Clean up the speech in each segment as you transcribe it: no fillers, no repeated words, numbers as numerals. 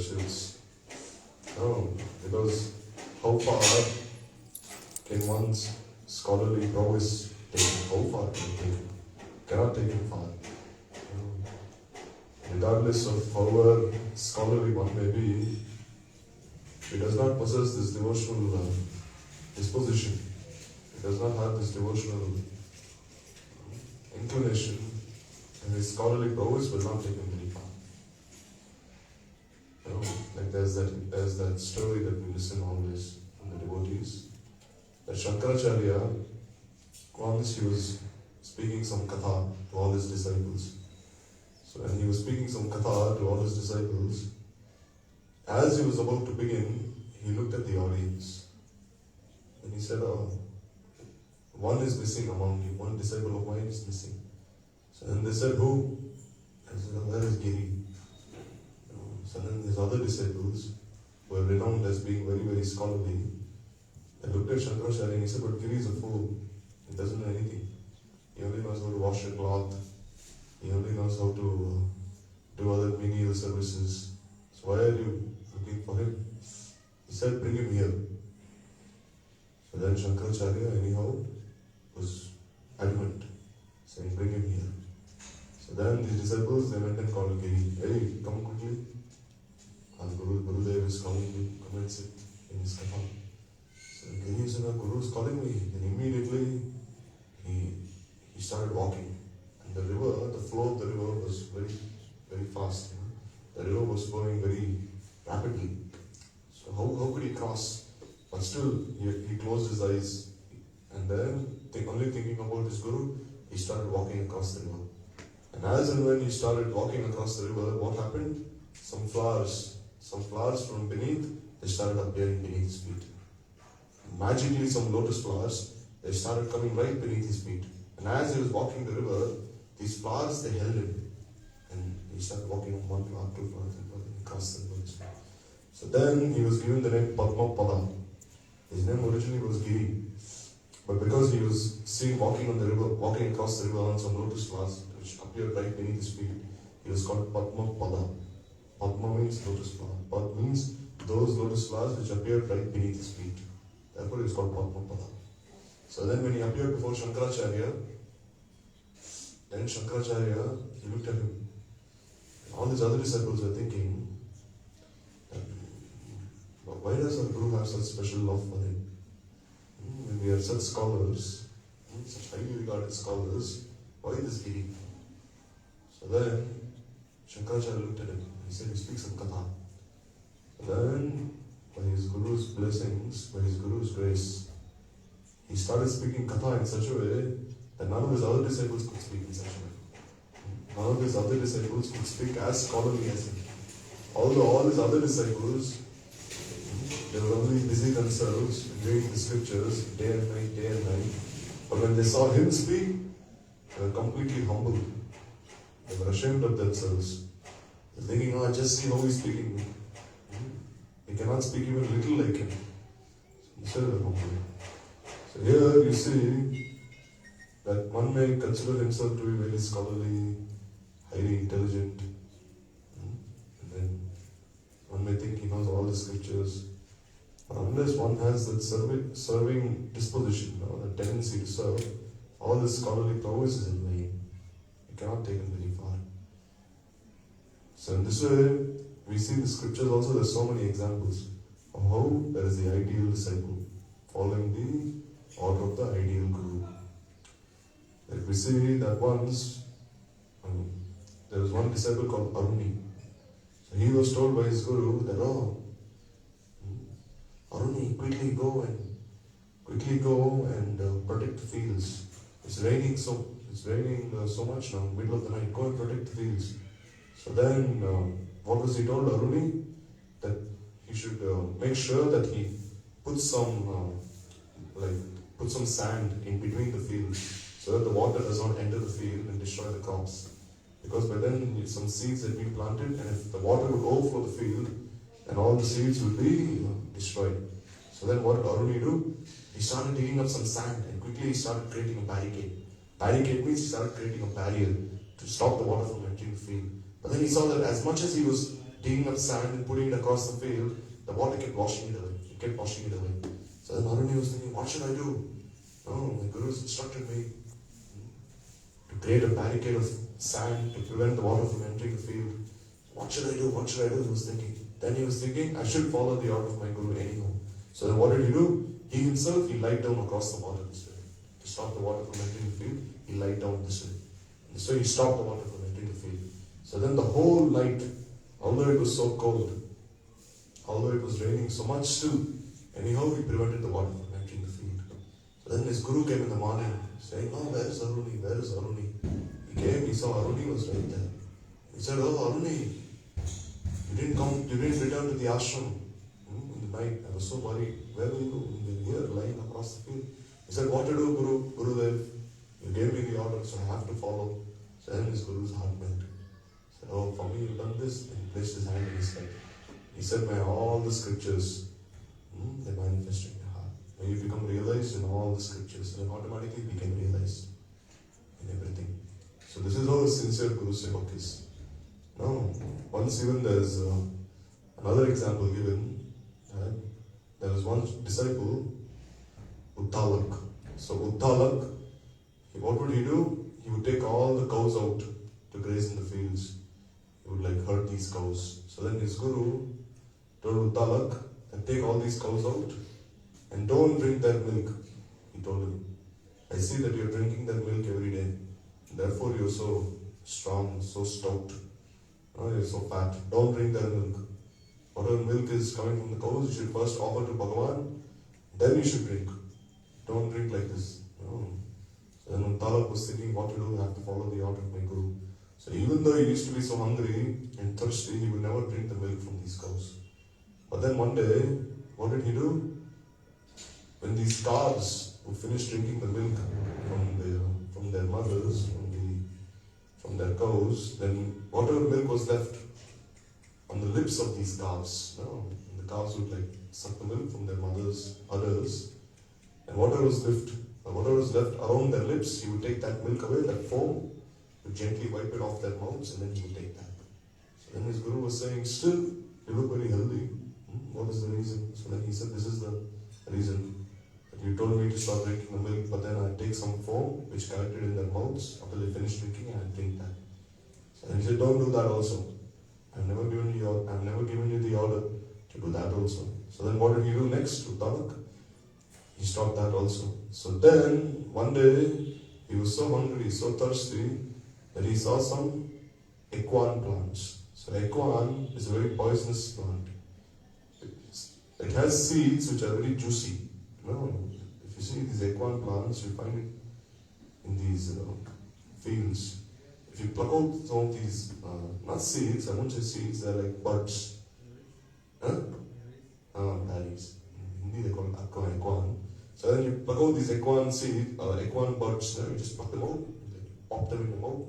pursuits. No, because how far can one's scholarly prowess take him? How far can it take him? Cannot take him far. Regardless of however scholarly one may be, he does not possess this devotional disposition. He does not have this devotional inclination, and his scholarly prowess will not take him very far. Like there's that story that we listen always from the devotees, that Shankaracharya, once he was speaking some katha to all his disciples. So when he was speaking some katha to all his disciples, as he was about to begin, he looked at the audience and he said, "Oh, one is missing among you, one disciple of mine is missing." So then they said, "Who?" I said, "Oh, where is Giri?" So then his other disciples, who were renowned as being very, very scholarly, they looked at Shankaracharya and he said, "But Giri is a fool. He doesn't know anything. He only knows how to wash a cloth. He only knows how to do other menial services. So why are you looking for him?" He said, "Bring him here." So then Shankaracharya anyhow was adamant, saying, "Bring him here." So then the disciples, they went and called Giri. "Hey, come quickly. Our Gurudev is calling you. Come and sit in his katha." So Giri said, "Our Guru is calling me." Then immediately he started walking. And the river, the flow of the river was very, very fast. The river was flowing very rapidly. So how could he cross? But still, he closed his eyes. And then, only thinking about his Guru, he started walking across the river. And as and when he started walking across the river, what happened? Some flowers from beneath, they started appearing beneath his feet. Magically, some lotus flowers, they started coming right beneath his feet. And as he was walking the river, these flowers, they held him. And he started walking on one flower, two flowers, and across the river. So then he was given the name Padma Pada. His name originally was Giri. But because he was seen walking on the river, walking across the river on some lotus flowers, which appeared right beneath his feet, he was called Padma Pada. Padma means lotus flower. Pad means those lotus flowers which appeared right beneath his feet. Therefore he was called Padma Pada. So then when he appeared before Shankaracharya, he looked at him. All his other disciples were thinking, why does our Guru have such special love for him? When we are such scholars, such highly regarded scholars, why this Giri? So then Shankaracharya looked at him. He said, "He speaks of katha." So then, by his Guru's blessings, by his Guru's grace, he started speaking katha in such a way that none of his other disciples could speak in such a way. None of his other disciples could speak as scholarly as him. Although all his other disciples, they were only busy themselves reading the scriptures day and night, day and night. But when they saw him speak, they were completely humble. They were ashamed of themselves. They were thinking, "Oh, just see how he's speaking. He cannot speak even little like him." So they were humble. So here you see that one may consider himself to be very scholarly, highly intelligent. And then one may think he knows all the scriptures. Unless one has that serving disposition, that tendency to serve, all this scholarly prowess is in vain. You cannot take it very far. So in this way, we see in the scriptures also there's so many examples of how there is the ideal disciple following the order of the ideal Guru. Like we see that once, there was one disciple called Aruni. So he was told by his Guru that, "Oh, Aruni, quickly go and protect the fields. It's raining so much now, middle of the night. Go and protect the fields." So then, what was he told, Aruni? That he should make sure that he puts some sand in between the fields, so that the water does not enter the field and destroy the crops. Because by then some seeds had been planted, and if the water would overflow the field, then all the seeds would be destroyed. So then what did Aruni do? He started digging up some sand and quickly he started creating a barricade. Barricade means he started creating a barrier to stop the water from entering the field. But then he saw that as much as he was digging up sand and putting it across the field, the water kept washing it away. It kept washing it away. So then Aruni was thinking, what should I do? No, my Guru has instructed me to create a barricade of sand to prevent the water from entering the field. What should I do? What should I do? He was thinking. Then he was thinking, I should follow the order of my Guru anyhow. So then what did he do? He himself, he lied down across the water this way. To stop the water from entering the field, he lied down this way. And so he stopped the water from entering the field. So then the whole night, although it was so cold, although it was raining so much still, anyhow he prevented the water from entering the field. So then his Guru came in the morning saying, oh, where is Aruni? Where is Aruni? He came, he saw Aruni was right there. He said, oh, Aruni, you didn't return to the ashram in the night. I was so worried. Where were you? You were here, lying across the field. He said, what to do, Gurudev? You gave me the order, so I have to follow. So then his Guru's heart melted. He said, oh, for me you've done this. And he placed his hand in his head. He said, may all the scriptures, they manifest in your heart. May you become realized in all the scriptures. And automatically became realized in everything. So this is how a sincere Guru Sevak is. Now, once even there's another example given. There was one disciple, Uttalak. So Uttalak, what would he do? He would take all the cows out to graze in the fields. He would herd these cows. So then his Guru told Uttalak, take all these cows out and don't drink their milk. He told him, I see that you're drinking their milk every day. Therefore you're so strong, so stout. You're so fat. Don't drink their milk. Whatever milk is coming from the cows, you should first offer to Bhagavan, then you should drink. Don't drink like this. No. So then Talak was thinking what to do, I have to follow the order of my Guru. So even though he used to be so hungry and thirsty, he would never drink the milk from these cows. But then one day, what did he do? When these calves would finish drinking the milk from their mothers, from their cows, then whatever milk was left on the lips of these calves, and the calves would suck the milk from their mothers, udders, and whatever was left around their lips, he would take that milk away, that foam, would gently wipe it off their mouths, and then he would take that. So then his Guru was saying, still, you look very healthy. What is the reason? So then he said, this is the reason. That you told me to stop drinking the milk, but then I take some foam, which collected in their mouths, after they finish drinking, and I drink that. So then he said, don't do that also. I've never given you the order to do that also. So then what did he do next to Talak? He stopped that also. So then, one day, he was so hungry, so thirsty, that he saw some equan plants. So equan is a very poisonous plant. It has seeds which are very juicy. If you see these equan plants, you find it in these fields. If you pluck out some of these, not seeds, I won't say seeds, they're like buds. Berries. In Hindi they call it equan. So then you pluck out these equan seeds, equan buds, you just pluck them out, pop them in your mouth,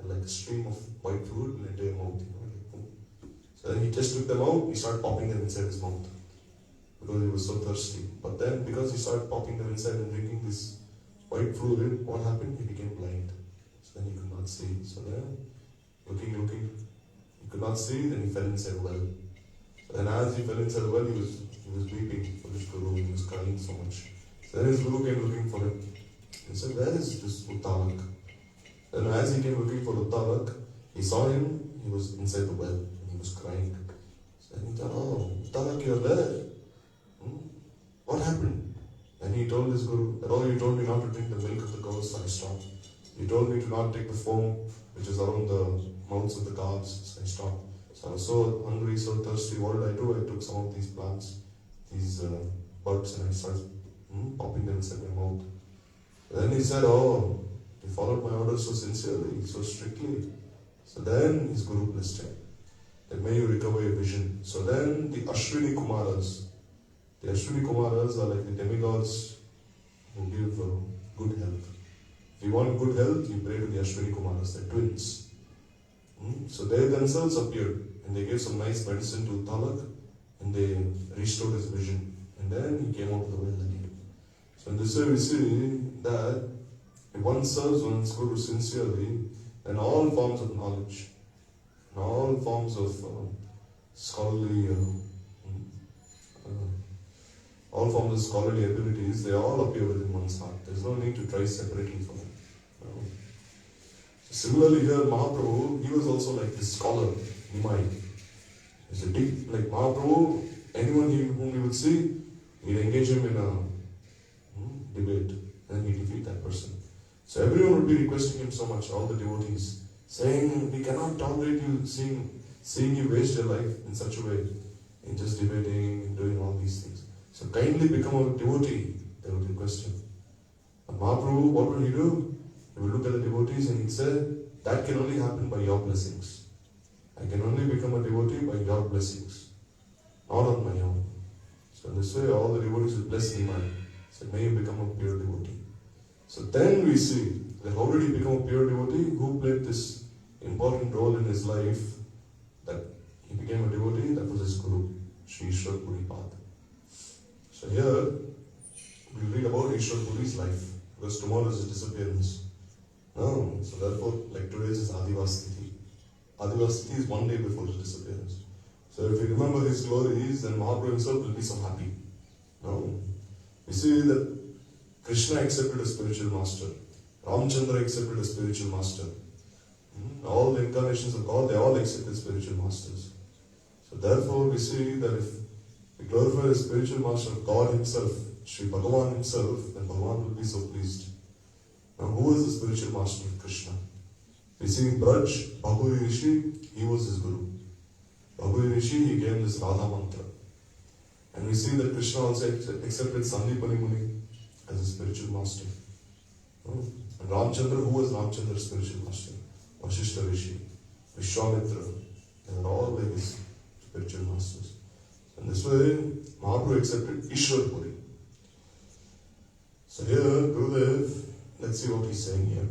and like a stream of white fluid will enter your mouth. So then he just took them out, he started popping them inside his mouth. Because he was so thirsty. But then, because he started popping them inside and drinking this white fluid, what happened? He became blind. So then he could not see. So then, looking, he could not see, then he fell inside a well. So then as he fell inside the well, he was weeping for his Guru, he was crying so much. So then his Guru came looking for him. He said, where is this Uttalak? Then as he came looking for Uttalak, he saw him, he was inside the well, and he was crying. So then he thought, oh, Uttalak, you're there. What happened? And he told his Guru, you told me not to drink the milk of the cows, so I stopped. You told me to not take the foam which is around the mouths of the calves, so I stopped. So I was so hungry, so thirsty, what did I do? I took some of these plants, these buds, and I started popping them inside my mouth. Then he said, oh, you followed my orders so sincerely, so strictly. So then his Guru blessed him, that may you recover your vision. So then the Ashwini Kumaras are like the demigods who give good health. If you want good health, you pray to the Ashwini Kumaras, they're twins. So they themselves appeared and they gave some nice medicine to Talak and they restored his vision. And then he came out of the well again. So in this way we see that if one serves one's Guru sincerely, then all forms of knowledge, and all forms of scholarly, all forms of scholarly abilities, they all appear within one's heart. There's no need to try separately for them. Similarly here, Mahaprabhu, he was also like this scholar, Nimai. He's a deep, like Mahaprabhu, anyone whom he would see, he'd engage him in a debate, and he'd defeat that person. So everyone would be requesting him so much, all the devotees, saying, we cannot tolerate you, seeing you waste your life in such a way, in just debating, and doing all these things. So kindly become a devotee, they would request him. And Mahaprabhu, what will he do? He will look at the devotees and he'd say, that can only happen by your blessings. I can only become a devotee by your blessings, not on my own. So in this way, all the devotees will bless Nimai. So may you become a pure devotee. So then we see that how did he become a pure devotee? Who played this important role in his life that he became a devotee? That was his Guru, Sri Ishwar Puri Pad. So here, we'll read about Ishwar Puri's life, because tomorrow is his disappearance. No, so therefore, like today is Adivasthiti. Adivasthiti is one day before his disappearance. So if you remember his glories, then Mahaprabhu himself will be so happy. No, we see that Krishna accepted a spiritual master. Ramchandra accepted a spiritual master. All the incarnations of God, they all accepted spiritual masters. So therefore, we see that if we glorify the spiritual master of God himself, Sri Bhagavan himself, then Bhagavan will be so pleased. Now, who was the spiritual master of Krishna? We see in Braj, Bhaguri Rishi, he was his Guru. Bhaguri Rishi, he gave this Radha mantra. And we see that Krishna also accepted Sandipani Muni as a spiritual master. And Ramchandra, who was Ramchandra's spiritual master? Vashishta Rishi, Vishwamitra, they were all like his spiritual masters. And this way, Mahaprabhu accepted Ishwar Puri. So here, Gurudev, let's see what he's saying here.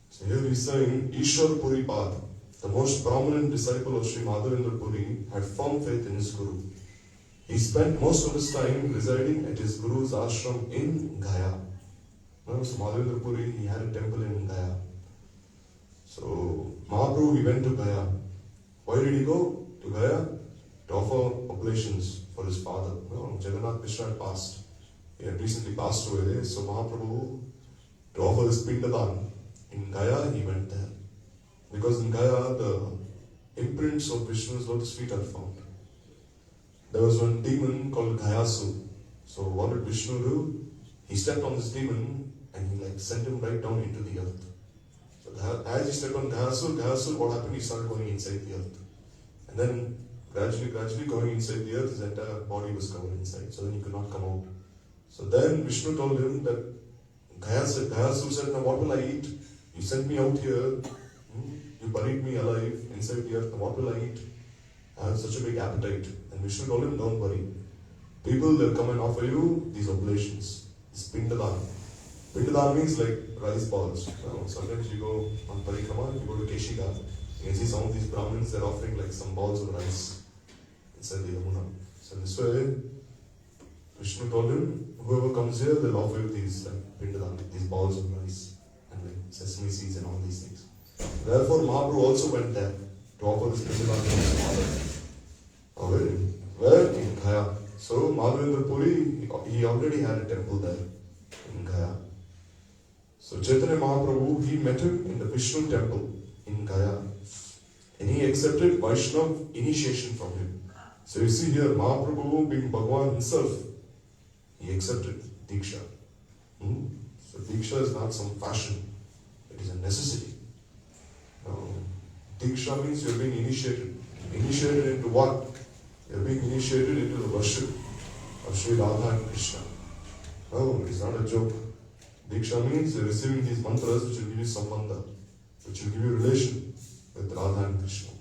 So here he's saying, Ishwar Puri Pad, the most prominent disciple of Sri Madhavendra Puri, had firm faith in his Guru. He spent most of his time residing at his Guru's ashram in Gaya. So Madhavendra Puri, he had a temple in Gaya. So Mahaprabhu, he went to Gaya. Why did he go to Gaya? To offer oblations for his father. Jagannath Mishra had passed. He had recently passed away. So Mahaprabhu, to offer his Pindadan in Gaya, he went there. Because in Gaya, the imprints of Vishnu's lotus feet are found. There was one demon called Gayasu. So what did Vishnu do? He stepped on this demon and he sent him right down into the earth. So as he stepped on Gayasu, what happened? He started going inside the earth. And then gradually going inside the earth, his entire body was covered inside. So then he could not come out. So then Vishnu told him that Gayasu said, now what will I eat? You sent me out here, you buried me alive inside the earth, now what will I eat? I have such a big appetite. And Vishnu told him, don't worry. People will come and offer you these oblations, this Pindadan. Pindadan means like rice balls. Sometimes you go on Parikrama, you go to Keshika, you can see some of these Brahmins, they're offering some balls of rice inside the Yamuna. So this way, Vishnu told him, whoever comes here, they'll offer you these Pindadan, these balls of rice, and sesame seeds and all these things. Therefore, Mahaprabhu also went there to offer this Pindadan to his father. Where? In Gaya. So, Madhavendra Puri, he already had a temple there in Gaya. So, Chaitanya Mahaprabhu, he met him in the Vishnu temple in Gaya. And he accepted Vaishnav initiation from him. So, you see here, Mahaprabhu, being Bhagavan himself, he accepted Diksha. So, Diksha is not some fashion, it is a necessity. Diksha means you are being initiated. Initiated into what? You are being initiated into the worship of Sri Radha and Krishna. No, it's not a joke. Diksha means you are receiving these mantras which will give you sambandha, which will give you relation with Radha and Krishna.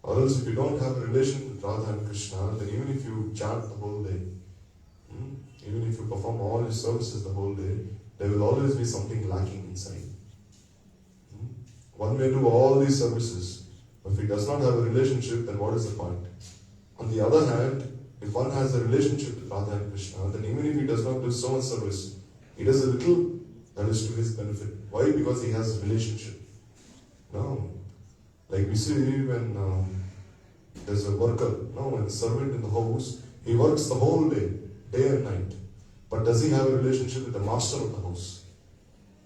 Or else if you don't have a relation with Radha and Krishna, then even if you chant the whole day, even if you perform all your services the whole day, there will always be something lacking inside. One may do all these services, but if he does not have a relationship, then what is the point? On the other hand, if one has a relationship with Radha and Krishna, then even if he does not do so much service, he does a little that is to his benefit. Why? Because he has a relationship. No. Like we see when There's a worker, no, and a servant in the house. He works the whole day and night. But does he have a relationship with the master of the house?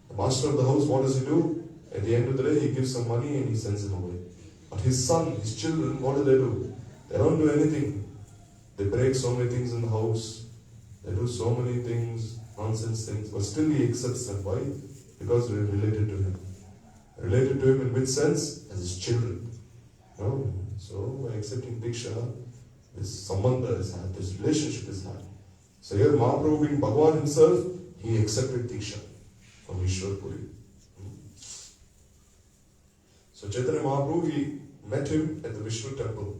The master of the house, what does he do? At the end of the day, he gives some money and he sends him away. But his son, his children, what do? They don't do anything. They break so many things in the house. They do so many things, nonsense things. But still he accepts them. Why? Because they're related to him. Related to him in which sense? As his children. No? So by accepting Diksha, this sambandha is had, this relationship is had. So here Mahaprabhu being Bhagavan himself, he accepted Diksha from Ishwar Puri. So Chaitanya Mahaprabhu, he met him at the Vishnu temple.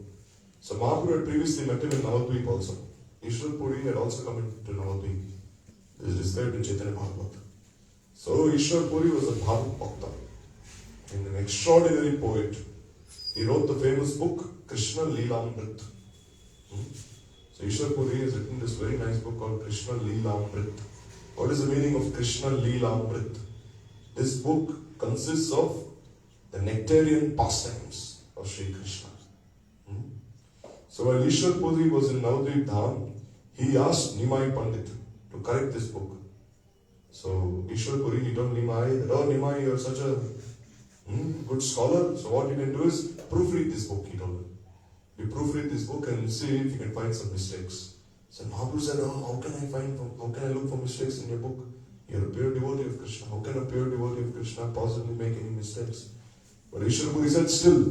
So Mahaprabhu had previously met him in Navadvip also. Ishwar Puri had also come into Navadvip. This is described in Chaitanya Bhagavata. So Ishwar Puri was a Bhagavad Bhakta and an extraordinary poet. He wrote the famous book Krishna Leelamrit. So Ishwar Puri has written this very nice book called Krishna Leelamrit. What is the meaning of Krishna Leelamrit? This book consists of the nectarian pastimes of Sri Krishna. So while Ishwar Puri was in Navadvip Dham, he asked Nimai Pandit to correct this book. So Ishwar Puri, he told Nimai that, oh Nimai, you are such a good scholar, so what you can do is proofread this book, he told him. You proofread this book and see if you can find some mistakes. So Mahaprabhu said, oh, how can I look for mistakes in your book? You're a pure devotee of Krishna. How can a pure devotee of Krishna possibly make any mistakes? But Ishwar Puri said, still,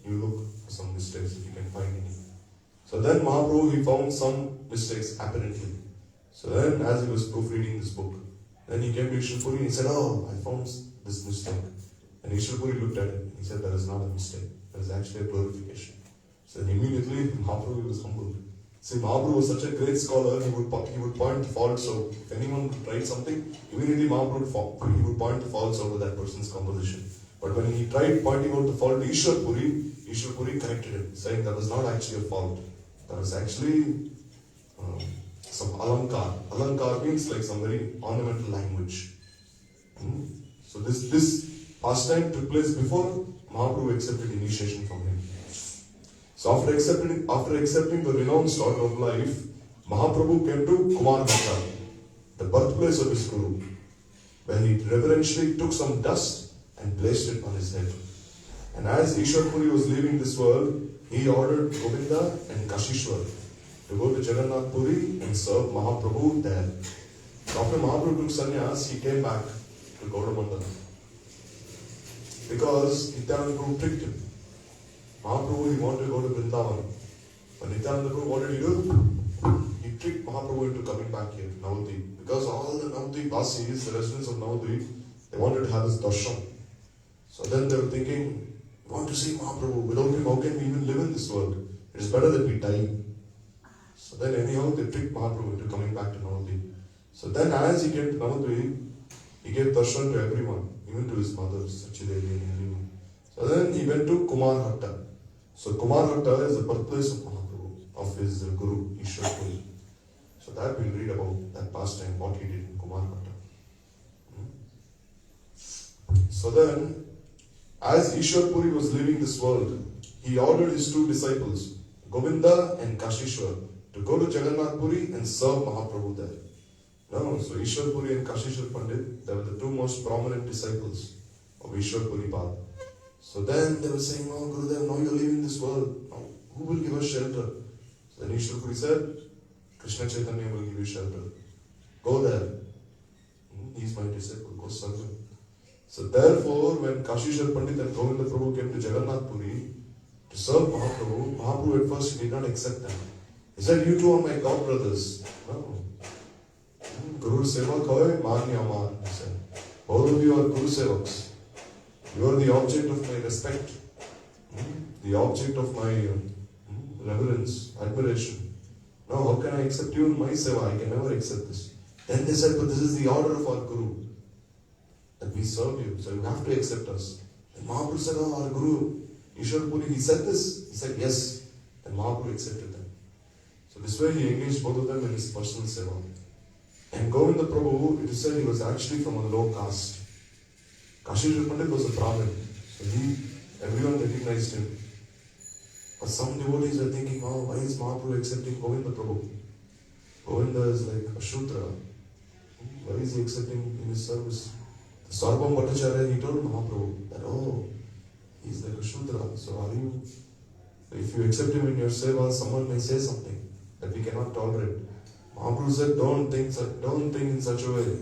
you look for some mistakes if you can find any. So then Mahaprabhu, he found some mistakes apparently. So then as he was proofreading this book, then he came to Ishwar Puri and he said, oh, I found this mistake. And Ishwar Puri looked at it and he said, that is not a mistake. That is actually a glorification. So then immediately Mahaprabhu was humbled. See, Mahaprabhu was such a great scholar, he would point faults. So if anyone would write something, immediately Mahaprabhu he would point the faults out of that person's composition. But when he tried pointing out the fault to Ishwar Puri corrected him, saying that was not actually a fault. That was actually some alankar. Alankar means like some very ornamental language. So this pastime took place before Mahaprabhu accepted initiation from him. So after accepting the renounced order of life, Mahaprabhu came to Kumar Bhatta, the birthplace of his Guru, where he reverentially took some dust and placed it on his head. And as Ishwar Puri was leaving this world, he ordered Govinda and Kashishwar to go to Jagannath Puri and serve Mahaprabhu there. After Mahaprabhu took sannyas, he came back to Gaudamandala. Because Nityananda Prabhu tricked him. Mahaprabhu, he wanted to go to Vrindavan. But Nityananda Prabhu, what did he do? He tricked Mahaprabhu into coming back here, Navadvip. Because all the Navadvip Vasis, the residents of Navadvip, they wanted to have his darshan. So then they were thinking, we want to see Mahaprabhu. Without him, how can we even live in this world? It is better that we die. So then anyhow, they tricked Mahaprabhu into coming back to Navadvip. So then as he came to Navadvip, he gave darshan to everyone, even to his mother, Sachidevi and everyone. So then he went to Kumar Hatta. So Kumar Hatta is the birthplace of Mahaprabhu, of his Guru, Ishwar Puri. So that we'll read about that pastime, what he did in Kumar Hatta. So then, as Ishwar Puri was leaving this world, he ordered his two disciples, Govinda and Kashishwar, to go to Jagannath Puri and serve Mahaprabhu there. No, so Ishwar Puri and Kashishwar Pandit, they were the two most prominent disciples of Ishwar Puri Pad. So then they were saying, oh Gurudev, now you're leaving this world. Now, who will give us shelter? So then Ishwar Puri said, Krishna Chaitanya will give you shelter. Go there. He's my disciple, go serve him. So therefore, when Kashishwar Pandit and Govinda Prabhu came to Jagannath Puri to serve Mahaprabhu, Mahaprabhu at first did not accept them. He said, you two are my god brothers. No. Guru Sevak hoy, Manya Amar, he said. Both of you are Guru Sevaks. You are the object of my respect, the object of my reverence, admiration. Now, how can I accept you in my seva? I can never accept this. Then they said, but this is the order of our Guru, that we serve you, so you have to accept us. And Mahaprabhu said, oh, our Guru, Ishwar Puri, he said this? He said, yes. And Mahaprabhu accepted them. So this way he engaged both of them in his personal seva. And Govinda Prabhu, it is said he was actually from a low caste. Kashishwar Pandit was a Brahmin. So everyone recognized him. But some devotees are thinking, oh, why is Mahaprabhu accepting Govinda Prabhu? Govinda is like a Shudra. Why is he accepting in his service? The Sarvam Bhattacharya, he told Mahaprabhu that, oh, he's like a Shudra. So are you, if you accept him in your seva, someone may say something that we cannot tolerate. Mahaprabhu said, don't think in such a way.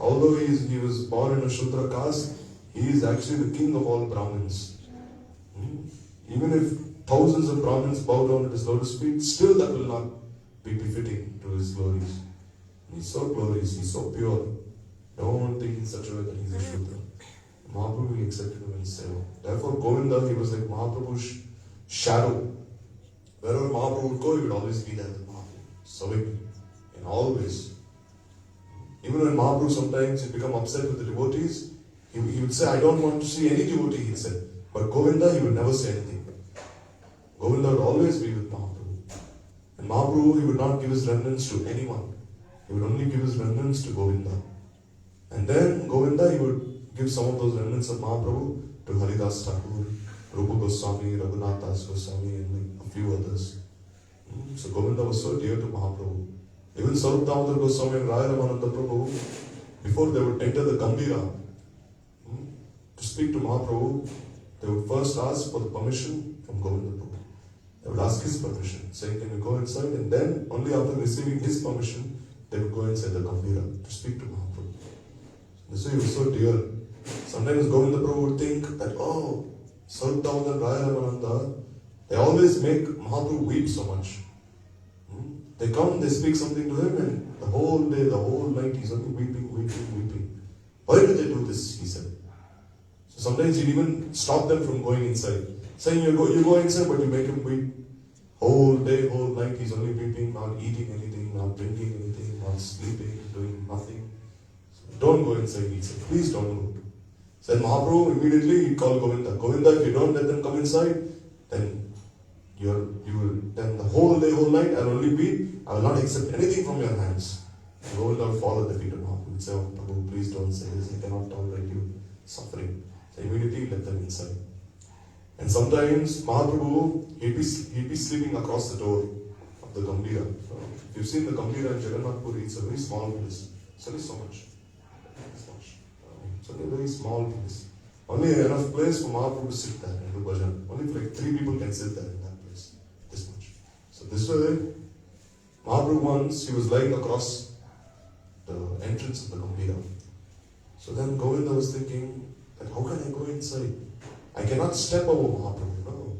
Although he was born in a Shudra caste, he is actually the king of all Brahmins. Even if thousands of Brahmins bow down at his lotus feet, still that will not be befitting to his glories. He's so glorious, he's so pure. Don't think in such a way that he's a Shudra. Mahaprabhu, he accepted him in his seva. Therefore, Govinda, he was like Mahaprabhu's shadow. Wherever Mahaprabhu would go, he would always be there with Mahaprabhu. Serving in all ways. Even when Mahaprabhu sometimes he'd become upset with the devotees, he would say, I don't want to see any devotee, he said. But Govinda, he would never say anything. Govinda would always be with Mahaprabhu. And Mahaprabhu, he would not give his remnants to anyone. He would only give his remnants to Govinda. And then Govinda, he would give some of those remnants of Mahaprabhu to Haridas Thakur, Rupa Goswami, Raghunath Das Goswami, and like a few others. So Govinda was so dear to Mahaprabhu. Even Sarup Damodar Goswami and Raya Ramananda Prabhu, before they would enter the Gambhira to speak to Mahaprabhu, they would first ask for the permission from Govinda Prabhu. They would ask his permission, saying, can you go inside? And then, only after receiving his permission, they would go inside the Gambhira to speak to Mahaprabhu. This way he was so dear. Sometimes Govinda Prabhu would think that, oh, Sarup Damodar and Raya Ramananda, they always make Mahaprabhu weep so much. They come, they speak something to him, and the whole day, the whole night, he's only weeping. Why do they do this? He said. So sometimes he'd even stop them from going inside. Saying, you go inside, but you make him weep. Whole day, whole night, he's only weeping, not eating anything, not drinking anything, not sleeping, doing nothing. So don't go inside, he said. Please don't go. Said Mahaprabhu, immediately he'd call Govinda. Govinda, if you don't let them come inside, then then the whole day, whole night, I'll only weep. I will not accept anything from your hands. Govinda will fall at the feet of Mahaprabhu and say, oh, Prabhu, please don't say this. I cannot tolerate you suffering. So immediately let them inside. And sometimes Mahaprabhu, he'd be sleeping across the door of the Gambhira. If you've seen the Gambhira in Jagannath Puri, it's a very small place. It's only so much. It's only a very small place. Only enough place for Mahaprabhu to sit there and do bhajan. Only like 3 people can sit there in that place. This much. So this way, Mahaprabhu once, he was lying across the entrance of the Gambhira. So then Govinda was thinking that how can I go inside? I cannot step over Mahaprabhu. No.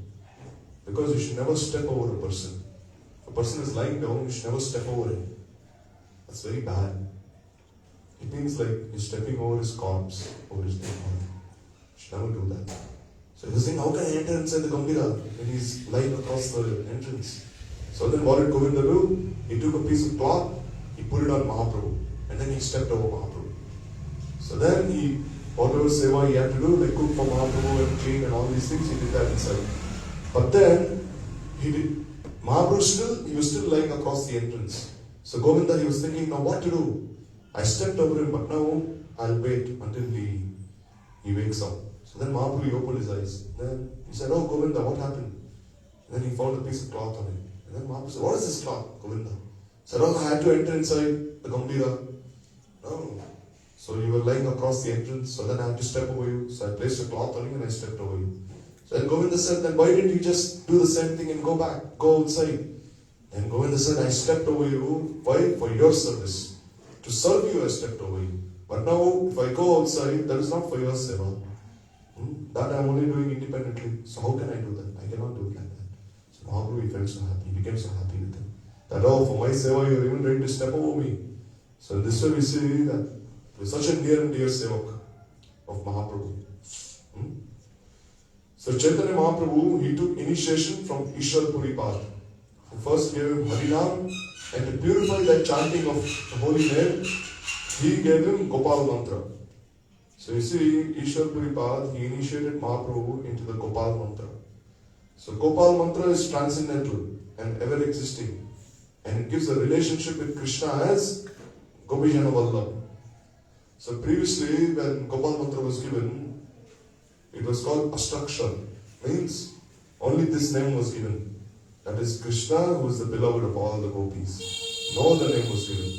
Because you should never step over a person. If a person is lying down, you should never step over him. That's very bad. It means like you're stepping over his corpse, over his dead body. You should never do that. So he was saying, how can I enter inside the Gambhira when he's lying across the entrance? So then what did Govinda do? He took a piece of cloth, he put it on Mahaprabhu, and then he stepped over Mahaprabhu. So then whatever seva he had to do, like cook for Mahaprabhu and clean and all these things, he did that inside. But then, Mahaprabhu he was still lying across the entrance. So Govinda, he was thinking, now what to do? I stepped over him, but now I'll wait until he wakes up. So then Mahaprabhu, he opened his eyes. Then he said, oh Govinda, what happened? And then he found a piece of cloth on him. And then Mahaprabhu said, what is this cloth, Govinda? He said, oh, I had to enter inside the Gambhira. No. So you were lying across the entrance, so then I had to step over you. So I placed a cloth on you and I stepped over you. So then Govinda said, then why didn't you just do the same thing and go back, go outside? Then Govinda said, I stepped over you. Why? For your service. To serve you, I stepped over you. But now, if I go outside, that is not for your seva. That I am only doing independently. So how can I do that? I cannot do it like that. So Mahaprabhu, he felt so happy. He became so happy with him. That, oh, for my seva, you are even ready to step over me. So in this way we see that he was such a near and dear sevak of Mahaprabhu. So Chaitanya Mahaprabhu, he took initiation from Ishwar Puri Pad, who first gave him Harinam, and to purify that chanting of the holy name, he gave him Gopal Mantra. So you see, Ishwar Puri Pad, he initiated Mahaprabhu into the Gopal Mantra. So Gopal Mantra is transcendental and ever existing, and it gives a relationship with Krishna as Gopijana Vallabh. So previously, when Gopal Mantra was given, it was called Ashtakshar, means only this name was given. That is Krishna, who is the beloved of all the gopis. No other name was given.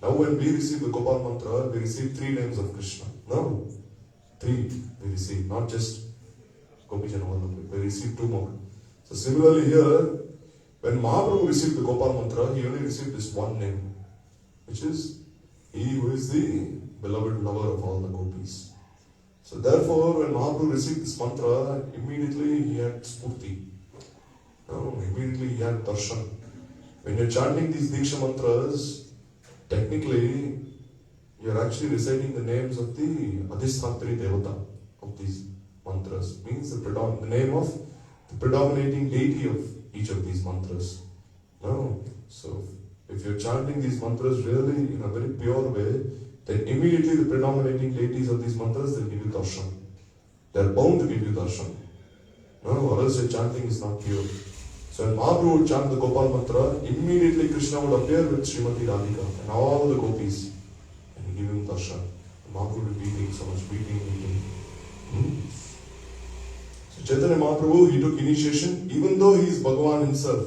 Now when we receive the Gopal Mantra, we receive 3 names of Krishna. No, 3 we receive, not just Gopi Janavallabha. We receive 2 more. So similarly here, when Mahaprabhu received the Gopal Mantra, he only received this 1 name, which is he who is the beloved lover of all the gopis. So therefore, when Mahaprabhu received this mantra, immediately he had spurti. No, immediately he had darshan. When you're chanting these Diksha mantras, technically you're actually reciting the names of the Adhisthatri Devata of these mantras. Means the name of the predominating deity of each of these mantras. No. So if you're chanting these mantras really in a very pure way, then immediately the predominating deities of these mantras, they'll give you darshan. They're bound to give you darshan. No, or else your chanting is not pure. So when Mahaprabhu would chant the Gopal Mantra, immediately Krishna would appear with Srimati Radhika and all the gopis and give him darshan. Mahaprabhu would be beating so much, beating. So Chaitanya Mahaprabhu, he took initiation, even though he is Bhagavan himself,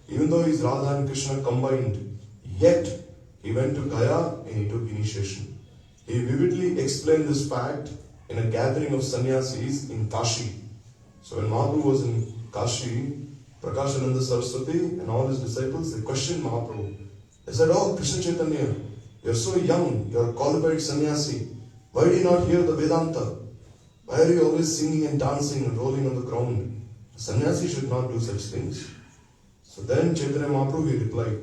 even though he is Radha and Krishna combined, yet he went to Gaya and he took initiation. He vividly explained this fact in a gathering of sannyasis in Kashi. So when Mahaprabhu was in Kashi, Prakashananda Saraswati and all his disciples, they questioned Mahaprabhu. They said, "Oh, Krishna Chaitanya, you're so young, you're a qualified sannyasi. Why do you not hear the Vedanta? Why are you always singing and dancing and rolling on the ground? A sannyasi should not do such things." So then Chaitanya Mahaprabhu, he replied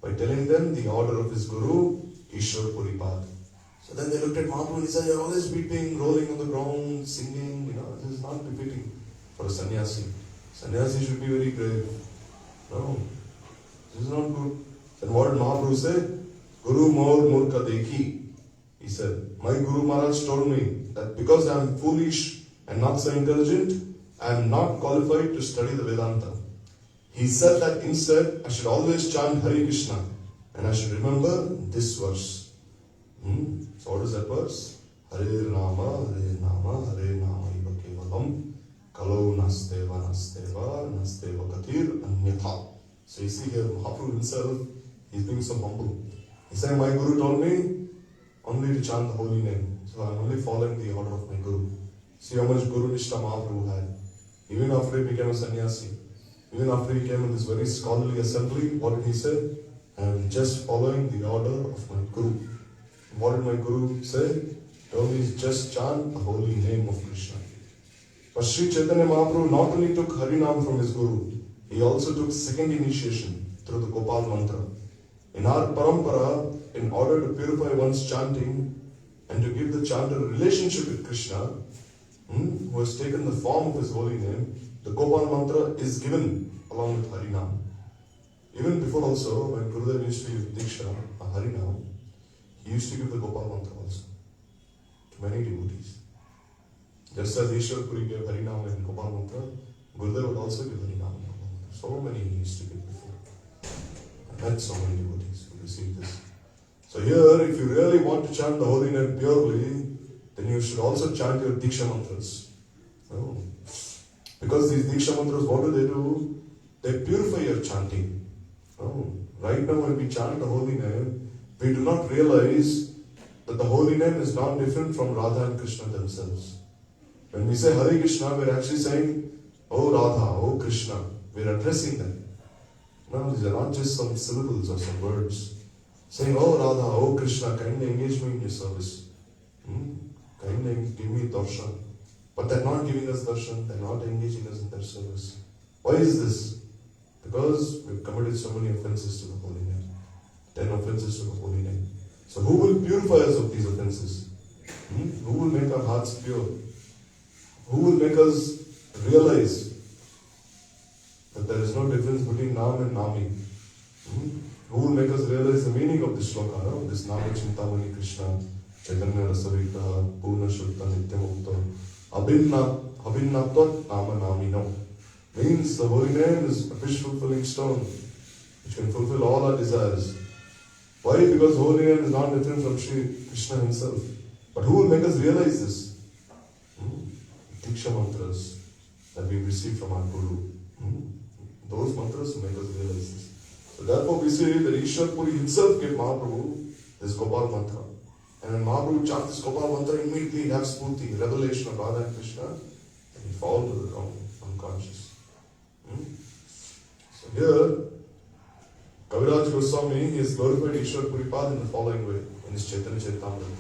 by telling them the order of his Guru, Ishwar Puripad. So then they looked at Mahaprabhu and he said, "You're always weeping, rolling on the ground, singing, this is not befitting for a sannyasi. Sannyasi should be very grave. No, this is not good." Then what did Mahaprabhu say? "Guru Maur Murka Dekhi." He said, "My Guru Maharaj told me that because I am foolish and not so intelligent, I am not qualified to study the Vedanta. He said that instead I should always chant Hare Krishna and I should remember this verse." So what is that verse? Hare Nama, Hare Nama, Hare Nama Iva Kevalam, Kalau Nasteva Nasteva, Nasteva Katir Anyatha. So you see here, Mahaprabhu himself, he's being so humble. He's saying, "My Guru told me only to chant the holy name. So I'm only following the order of my Guru." See how much Guru Nishtha Mahaprabhu had. Even after he became a sannyasi, even after he came in this very scholarly assembly, what did he say? "I am just following the order of my Guru." What did my Guru say? He told me just chant the holy name of Krishna. But Sri Chaitanya Mahaprabhu not only took Harinam from his Guru, he also took second initiation through the Gopal Mantra. In our parampara, in order to purify one's chanting and to give the chanter a relationship with Krishna, who has taken the form of his holy name, the Gopal Mantra is given along with Harinam. Even before also, when Gurudev used to give Diksha, a Harinam, he used to give the Gopal Mantra also to many devotees. Just as Ishwar Puri gave Harinam and Gopal Mantra, Gurudev would also give Harinam and Gopal Mantra. So many he used to give before. I met so many devotees who received this. So here, if you really want to chant the holy name purely, then you should also chant your Diksha mantras. Oh. Because these Diksha mantras, what do? They purify your chanting. Oh. Right now when we chant the holy name, we do not realize that the holy name is not different from Radha and Krishna themselves. When we say Hare Krishna, we are actually saying, "Oh Radha, oh Krishna." We are addressing them. No, these are not just some syllables or some words. Saying, "Oh Radha, oh Krishna, kindly engage me in your service. Kindly give me darshan." But they're not giving us darshan, they're not engaging us in their service. Why is this? Because we've committed so many offenses to the holy name. 10 offenses to the holy name. So who will purify us of these offenses? Who will make our hearts pure? Who will make us realize that there is no difference between Nam and Nami? Who will make us realize the meaning of this shloka, no? This Nama Chintamani Krishna, Chaitanya Rasavita, Purna Shutta Nityamukta, Abhinnatvat Nama Namino. Means the holy name is a wish-fulfilling stone which can fulfill all our desires. Why? Because holy name is not different from Sri Krishna himself. But who will make us realize this? Diksha mantras that we receive from our Guru. Those mantras make us realize this. So therefore we say that Ishwar Puri himself gave Mahaprabhu this Gopal mantra. And when Mahaprabhu chants this Gopal mantra, immediately he has spurti, revelation of Radha and Krishna, and he falls to the ground, unconscious. So here, Kaviraj Goswami, he has glorified Ishwar Puripad in the following way, in his Chaitanya Charitamrita.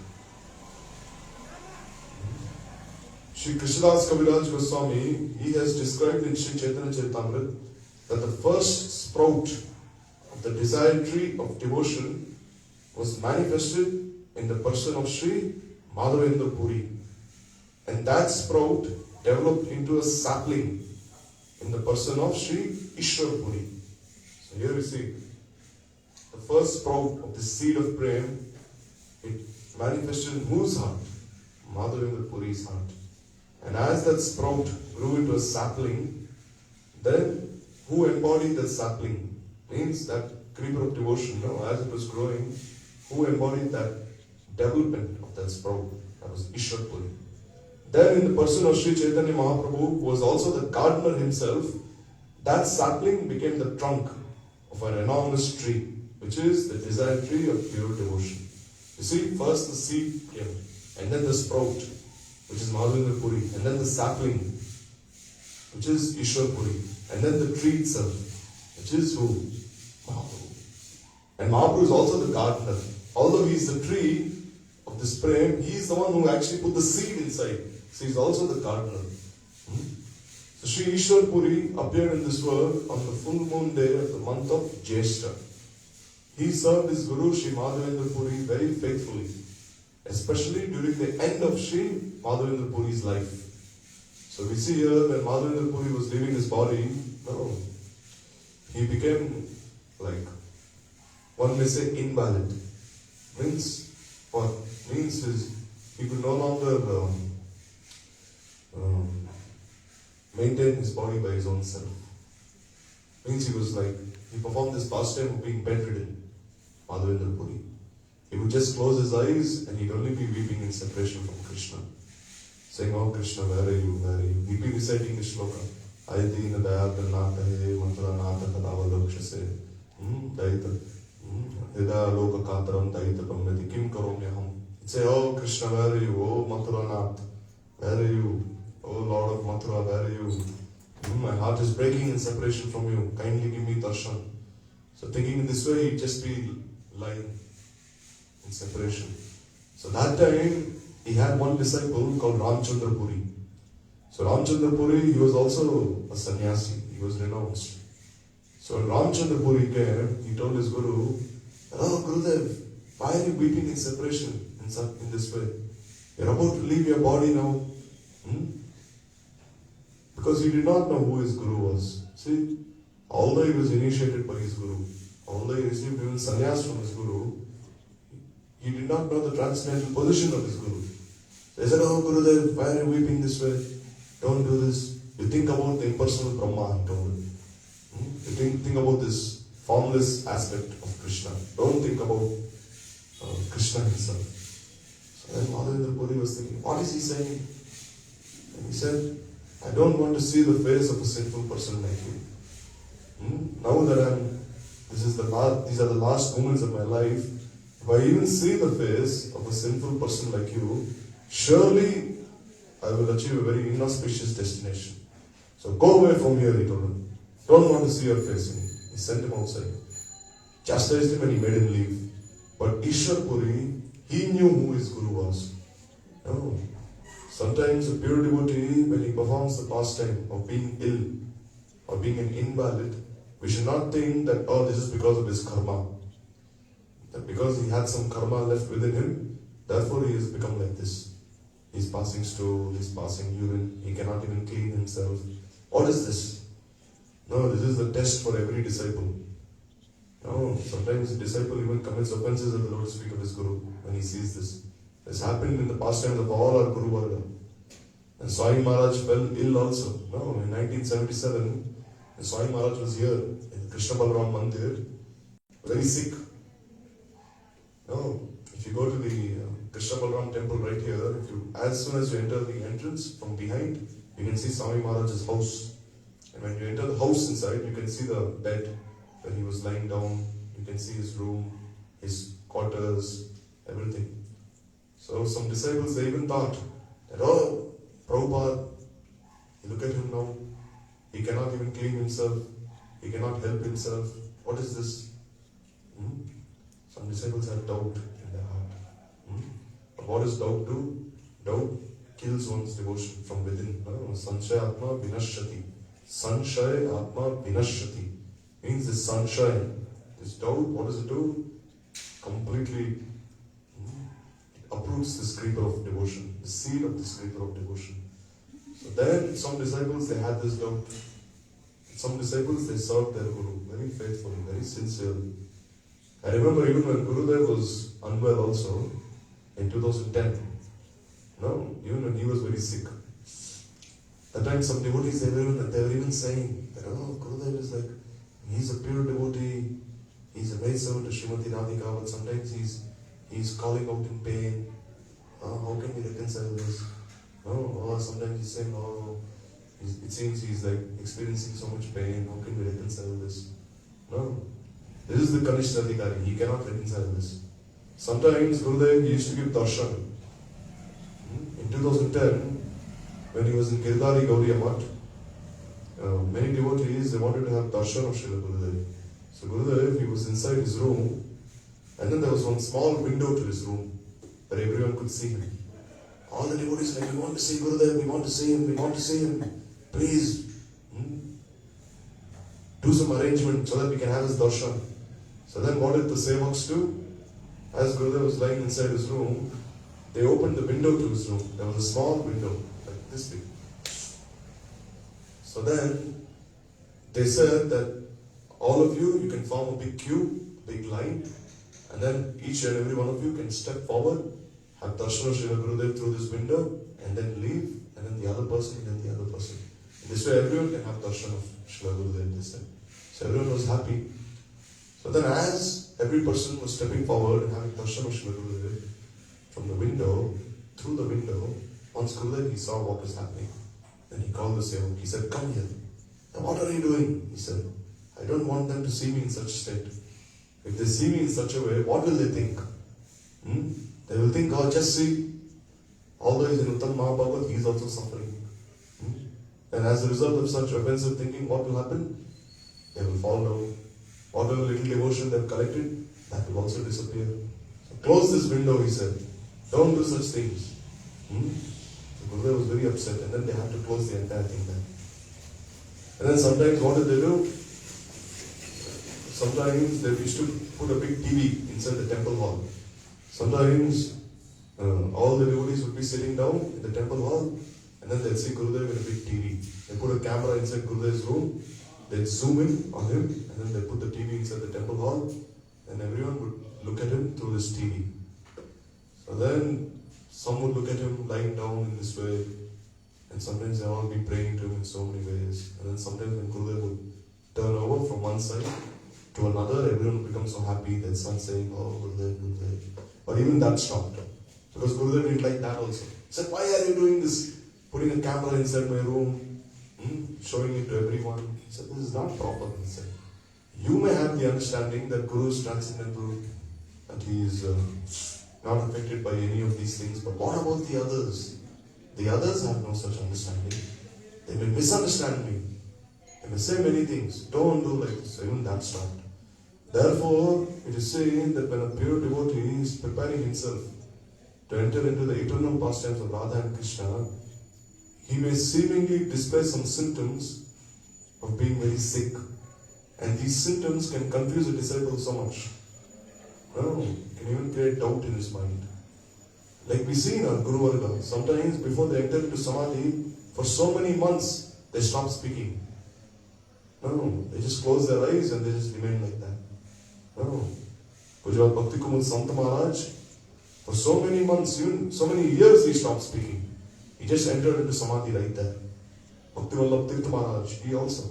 Shri Krishnadas Kaviraj Goswami, he has described in Shri Chaitanya Charitamrita that the first sprout of the desired tree of devotion was manifested in the person of Shri Madhavendra Puri. And that sprout developed into a sapling in the person of Shri Ishwar Puri. So here we see the first sprout of the seed of Prem, it manifested in whose heart? Madhavendra Puri's heart. And as that sprout grew into a sapling, then who embodied that sapling? Means that creeper of devotion, as it was growing, who embodied that development of that sprout? That was Ishwar Puri. Then in the person of Sri Chaitanya Mahaprabhu, who was also the gardener himself, that sapling became the trunk of an enormous tree, which is the desired tree of pure devotion. You see, first the seed came, and then the sprout, which is Madhavendra Puri, and then the sapling, which is Ishwar Puri, and then the tree itself, which is who? Mahaprabhu. And Mahaprabhu is also the gardener. Although he is the tree of this Prem, he is the one who actually put the seed inside. So he is also the gardener. So Sri Ishwar Puri appeared in this world on the full moon day of the month of Jyeshta. He served his Guru Sri Madhavendra Puri very faithfully, especially during the end of Sri Madhavendra Puri's life. So we see here when Madhavendra Puri was leaving his body, he became like, one may say, invalid. Means what? Means is he could no longer maintain his body by his own self. Means he was like, he performed this pastime of being bedridden, Madhavendra Puri. He would just close his eyes and he'd only be weeping in separation from Krishna. Saying, "Oh Krishna, where are you? Where are you?" He'd be reciting the shloka. Ayadina Dayatanata He Mantranata Kadavalokshase Daita Hida Loka Kataram Daita Pamati Kim Karomyaham. He'd say, "Oh Krishna, where are you? Oh Mathuranath, where are you? Oh Lord of Mathura, where are you? My heart is breaking in separation from you. Kindly give me darshan." So thinking in this way, he'd just be lying in separation. So that time, he had one disciple called Ramchandra Puri. So Ramchandra Puri, he was also a sannyasi. He was renounced. So when Ramchandra Puri came, he told his Guru, "Oh Gurudev, why are you weeping in separation in this way? You're about to leave your body now." Because he did not know who his Guru was. See, although he was initiated by his Guru, although he received even sannyas from his Guru, he did not know the transcendental position of his Guru. So he said, "Oh Gurudev, why are you weeping this way? Don't do this. You think about the impersonal Brahma," he told him. You think about this formless aspect of Krishna. Don't think about Krishna himself. So then Madhavendra Puri was thinking, what is he saying? And he said, "I don't want to see the face of a sinful person like you. Now that these are the last moments of my life, if I even see the face of a sinful person like you, surely I will achieve a very inauspicious destination. So go away from here," he told him. "Don't want to see your face." And he sent him outside. Chastised him and he made him leave. But Ishwar Puri, he knew who his Guru was. No. Sometimes a pure devotee, when he performs the pastime of being ill or being an invalid, we should not think that, oh, this is because of his karma. That because he had some karma left within him, therefore he has become like this. He's passing stool, he's passing urine, he cannot even clean himself. What is this? No, this is the test for every disciple. No, sometimes the disciple even commits offenses at the lotus feet of his Guru when he sees this. This happened in the pastimes of all our Guru Varga. And Swami Maharaj fell ill also. No, in 1977, when Swami Maharaj was here in Krishna Balaram Mandir, very sick. No, if you go to the Krishna Balaram temple right here, as soon as you enter the entrance from behind, you can see Swami Maharaj's house. And when you enter the house inside, you can see the bed where he was lying down. You can see his room, his quarters, everything. So some disciples, they even thought that, oh, Prabhupada, you look at him now, he cannot even clean himself, he cannot help himself. What is this? Some disciples have doubt in their heart. But what does doubt do? Doubt kills one's devotion from within. Sanshaya Atma Vinashati. Sanshaya Atma Vinashati. Means this sunshine, this doubt, what does it do? Completely uproots this creeper of devotion, the seed of this creeper of devotion. So then some disciples, they had this doubt. Some disciples, they served their Guru very faithfully, very sincerely. I remember even when Gurudev was unwell also, in 2010, even when he was very sick, that time some devotees, they were even saying that, oh, Gurudev is like, he's a pure devotee, he's a maid servant to Srimati Radhika, but sometimes he's calling out in pain. How can we reconcile this? Or sometimes he's saying, it seems he's like experiencing so much pain, how can we reconcile this? No. This is the Kanishta Adhikari, he cannot reconcile this. Sometimes Gurudev used to give darshan. In 2010, when he was in Girdhari Gauriya Math, many devotees, they wanted to have darshan of Srila Gurudev. So Gurudev, he was inside his room, and then there was one small window to his room, where everyone could see him. All the devotees like, we want to see Gurudev, we want to see him, we want to see him. Please, do some arrangement so that we can have his darshan. So then what did the sevaks do? As Gurudev was lying inside his room, they opened the window to his room. There was a small window, like this big. So then, they said that all of you, you can form a big queue, big line, and then each and every one of you can step forward, have darshan of Srila Gurudev through this window, and then leave, and then the other person, and then the other person. In this way, everyone can have darshan of Srila Gurudev this time. So everyone was happy. So then as every person was stepping forward and having darshan of Srila Gurudev, from the window, through the window, once Gurudev, he saw what was happening. Then he called the sevak. He said, come here. Now what are you doing? He said, I don't want them to see me in such state. If they see me in such a way, what will they think? They will think, oh, just see, although he's in Uttam Mahabhagat, he is also suffering. And as a result of such offensive thinking, what will happen? They will fall down. Whatever little devotion they've collected, that will also disappear. So close this window, he said. Don't do such things. So Gurudev was very upset, and then they had to close the entire thing then. And then sometimes what did they do? Sometimes they used to put a big TV inside the temple hall. Sometimes all the devotees would be sitting down in the temple hall, and then they'd see Gurudev in a big TV. They put a camera inside Gurudev's room, they'd zoom in on him, and then they put the TV inside the temple hall, and everyone would look at him through this TV. So then some would look at him lying down in this way, and sometimes they all be praying to him in so many ways. And then sometimes when Gurudev would turn over from one side to another, everyone would become so happy, they'd start saying, oh, Gurudev, Gurudev. But even that stopped. Because Gurudev didn't like that also. He said, why are you doing this? Putting a camera inside my room, showing it to everyone. He said, this is not proper. He said, you may have the understanding that Guru is transcendental, that he is not affected by any of these things, but what about the others? The others have no such understanding. They may misunderstand me. They may say many things. Don't do like this. Even that stopped. Therefore, it is saying that when a pure devotee is preparing himself to enter into the eternal pastimes of Radha and Krishna, he may seemingly display some symptoms of being very sick. And these symptoms can confuse a disciple so much. Can even create doubt in his mind. Like we see in our Guru Varga, sometimes before they enter into Samadhi, for so many months, they stop speaking. They just close their eyes and they just remain like that. Gujarat Bhakti Kumud Sant Maharaj, for so many months, even so many years, he stopped speaking. He just entered into Samadhi right there. Bhakti Vallabh Tirth Maharaj, he also.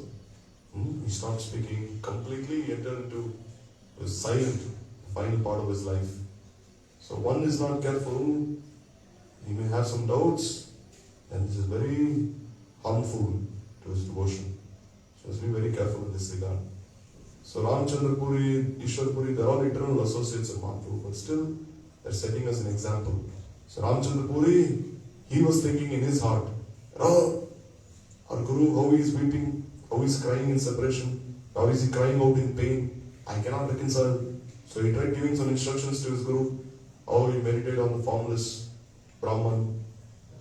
He stopped speaking completely, he entered into the silent, final part of his life. So one is not careful, he may have some doubts, and this is very harmful to his devotion. So let's be very careful in this regard. So Ramchandra Puri, Ishwar Puri, they're all eternal associates of Mahaprabhu, but still they're setting us an example. So Ramchandra Puri, he was thinking in his heart, oh, our Guru, how he is weeping, how he is crying in separation, how is he crying out in pain, I cannot reconcile. So he tried giving some instructions to his Guru, how he meditate on the formless Brahman,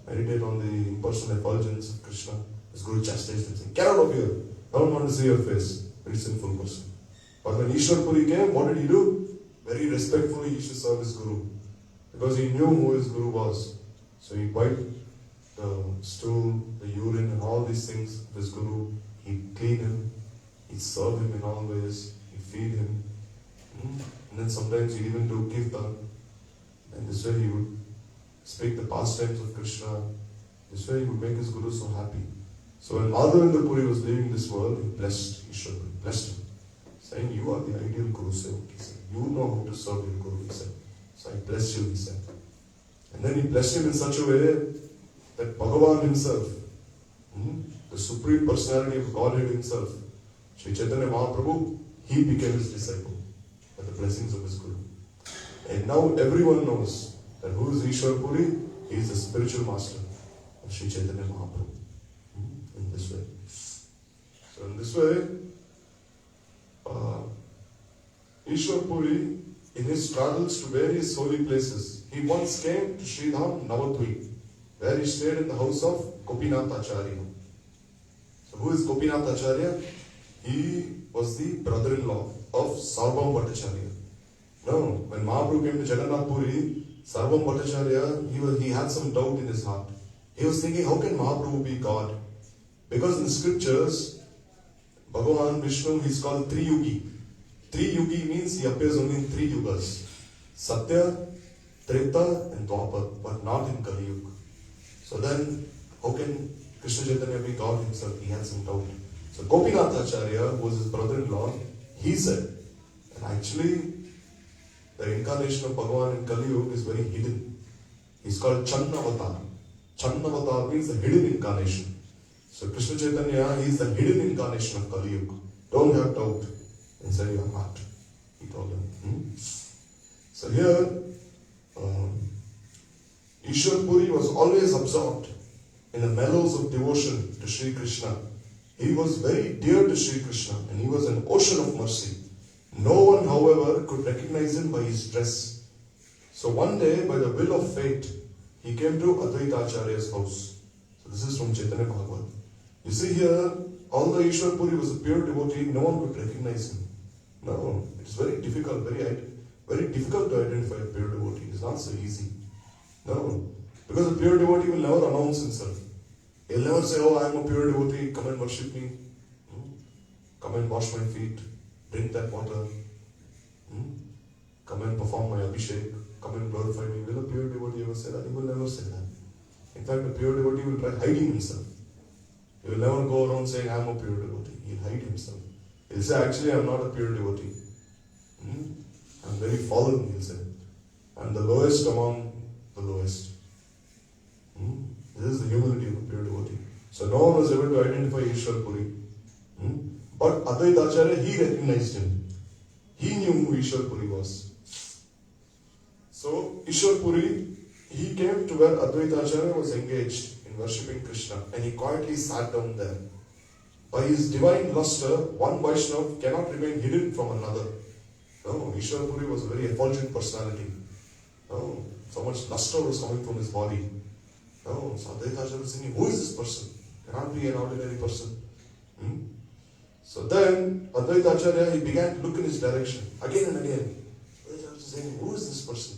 meditate on the impersonal effulgence of Krishna. His Guru chastised him, saying, get out of here, I don't want to see your face. Very sinful person. But when Ishwar Puri came, what did he do? Very respectfully he should serve his Guru. Because he knew who his Guru was. So he wiped the stool, the urine and all these things of his Guru. He'd clean him, he'd serve him in all ways, he'd feed him. And then sometimes he'd even do kirtan. And this way he would speak the pastimes of Krishna. This way he would make his Guru so happy. So when Madhavendra Puri was leaving this world, he blessed Ishwar Puri, blessed him, saying, you are the ideal Guru Sevak, he said. You know how to serve your Guru, he said. So I bless you, he said. And then he blessed him in such a way that Bhagavan himself, the Supreme Personality of Godhead himself, Sri Chaitanya Mahaprabhu, he became his disciple by the blessings of his Guru. And now everyone knows that who is Ishwar Puri? He is the spiritual master of Sri Chaitanya Mahaprabhu. In this way. So in this way, Ishwar Puri, in his travels to various holy places, he once came to Sridham Navadvip, where he stayed in the house of Gopinath Acharya. So who is Gopinath Acharya? He was the brother-in-law of Sarvam Bhattacharya. No, when Mahaprabhu came to Jagannath Puri, Sarvam Bhattacharya, he had some doubt in his heart. He was thinking, how can Mahaprabhu be God? Because in the scriptures, Bhagavan Vishnu is called Triyugi. Triyugi means he appears only in 3 yugas. Satya, Treta and Dwapar, but not in Kali Yuga. So then, how can Krishna Chaitanya be God himself? He had some doubt. So Gopinath Acharya, who was his brother-in-law, he said, and actually, the incarnation of Bhagavan in Kali Yuga is very hidden. He's called Channavatar. Channavatar means the hidden incarnation. So Krishna Chaitanya, he is the hidden incarnation of Kali Yuga. Don't have doubt inside your heart, he told them. So here, Ishwar Puri was always absorbed in the mellows of devotion to Sri Krishna. He was very dear to Sri Krishna and he was an ocean of mercy. No one, however, could recognize him by his dress. So one day, by the will of fate, he came to Advaita Acharya's house. So this is from Chaitanya Bhagavat. You see here, although Ishwar Puri was a pure devotee, no one could recognize him. No, it's very difficult, very difficult to identify a pure devotee. It's not so easy. No, because a pure devotee will never announce himself. He'll never say, oh, I am a pure devotee, come and worship me. Come and wash my feet, drink that water. Come and perform my abhishek, come and glorify me. Will a pure devotee ever say that? He will never say that. In fact, a pure devotee will try hiding himself. He will never go around saying, I am a pure devotee. He'll hide himself. He'll say, actually, I am not a pure devotee. I am very fallen, he'll say. I am the lowest among the lowest. This is the humility of a pure devotee. So no one was able to identify Ishwar Puri. But Advaita Acharya, he recognized him. He knew who Ishwar Puri was. So Ishwar Puri, he came to where Advaita Acharya was engaged in worshipping Krishna, and he quietly sat down there. By his divine luster, one Vaishnava cannot remain hidden from another. No, Ishwar Puri was a very effulgent personality. No, so much luster was coming from his body. No, so Advaita Acharya was thinking, who is this person? Cannot be an ordinary person. So then, Advaita Acharya, he began to look in his direction, again and again. Advaita Acharya was saying, who is this person?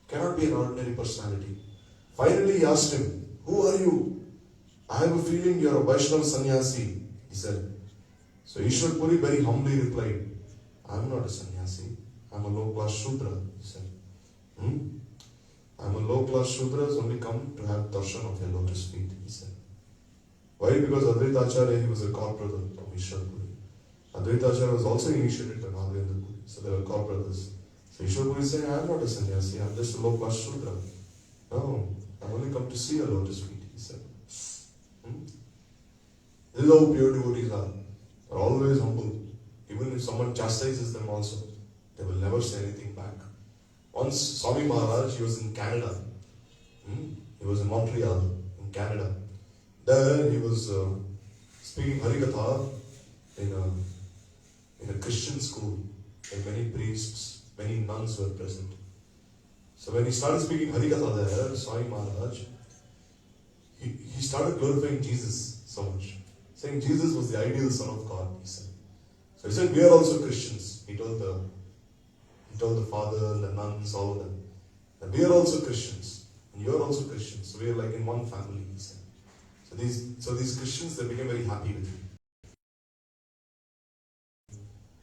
Cannot be an ordinary personality. Finally, he asked him, who are you? I have a feeling you are a Vaishnava sannyasi, he said. So Ishwar Puri very humbly replied, I am not a sannyasi, I am a low-class Shudra, he said. I am a low-class Shudra who has only come to have darshan of your lotus feet, he said. Why? Because Advaita Acharya, he was a god-brother of Ishwar Puri. Advaita Acharya was also initiated by Madhavendra Puri, so they were god-brothers. So Ishwar Puri is saying, I am not a sannyasi, I am just a low-class Shudra. No, I have only come to see a lotus feet, he said. This is how pure devotees are. are always humble. Even if someone chastises them also, they will never say anything back. Once Swami Maharaj, he was in Canada. He was in Montreal, in Canada. There he was speaking Harikatha in a Christian school, and many priests, many nuns were present. So when he started speaking Harikatha there, Swami Maharaj, he started glorifying Jesus so much, saying Jesus was the ideal Son of God, he said. So he said, we are also Christians. He told the father, the nuns, all of them, that we are also Christians, and you are also Christians. So we are like in one family, he said. So these Christians, they became very happy with him.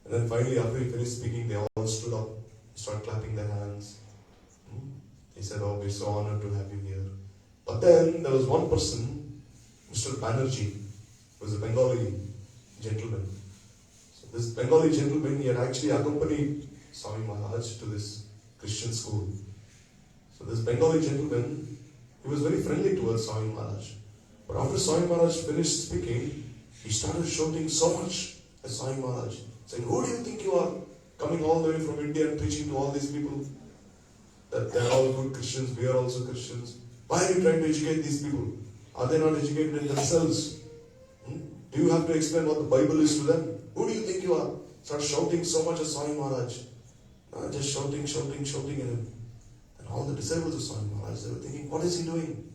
And then finally, after he finished speaking, they all stood up, started clapping their hands. He said, oh, we're so honored to have you here. But then there was one person, Mr. Banerjee, who was a Bengali gentleman. So this Bengali gentleman, he had actually accompanied Swami Maharaj to this Christian school. So this Bengali gentleman, he was very friendly towards Swami Maharaj. But after Swami Maharaj finished speaking, he started shouting so much at Swami Maharaj, saying, who do you think you are, coming all the way from India and preaching to all these people that they're all good Christians, we are also Christians. Why are you trying to educate these people? Are they not educated in themselves? Do you have to explain what the Bible is to them? Who do you think you are? Start shouting so much at Swami Maharaj. Just shouting at him. And all the disciples of Swami Maharaj, they were thinking, what is he doing?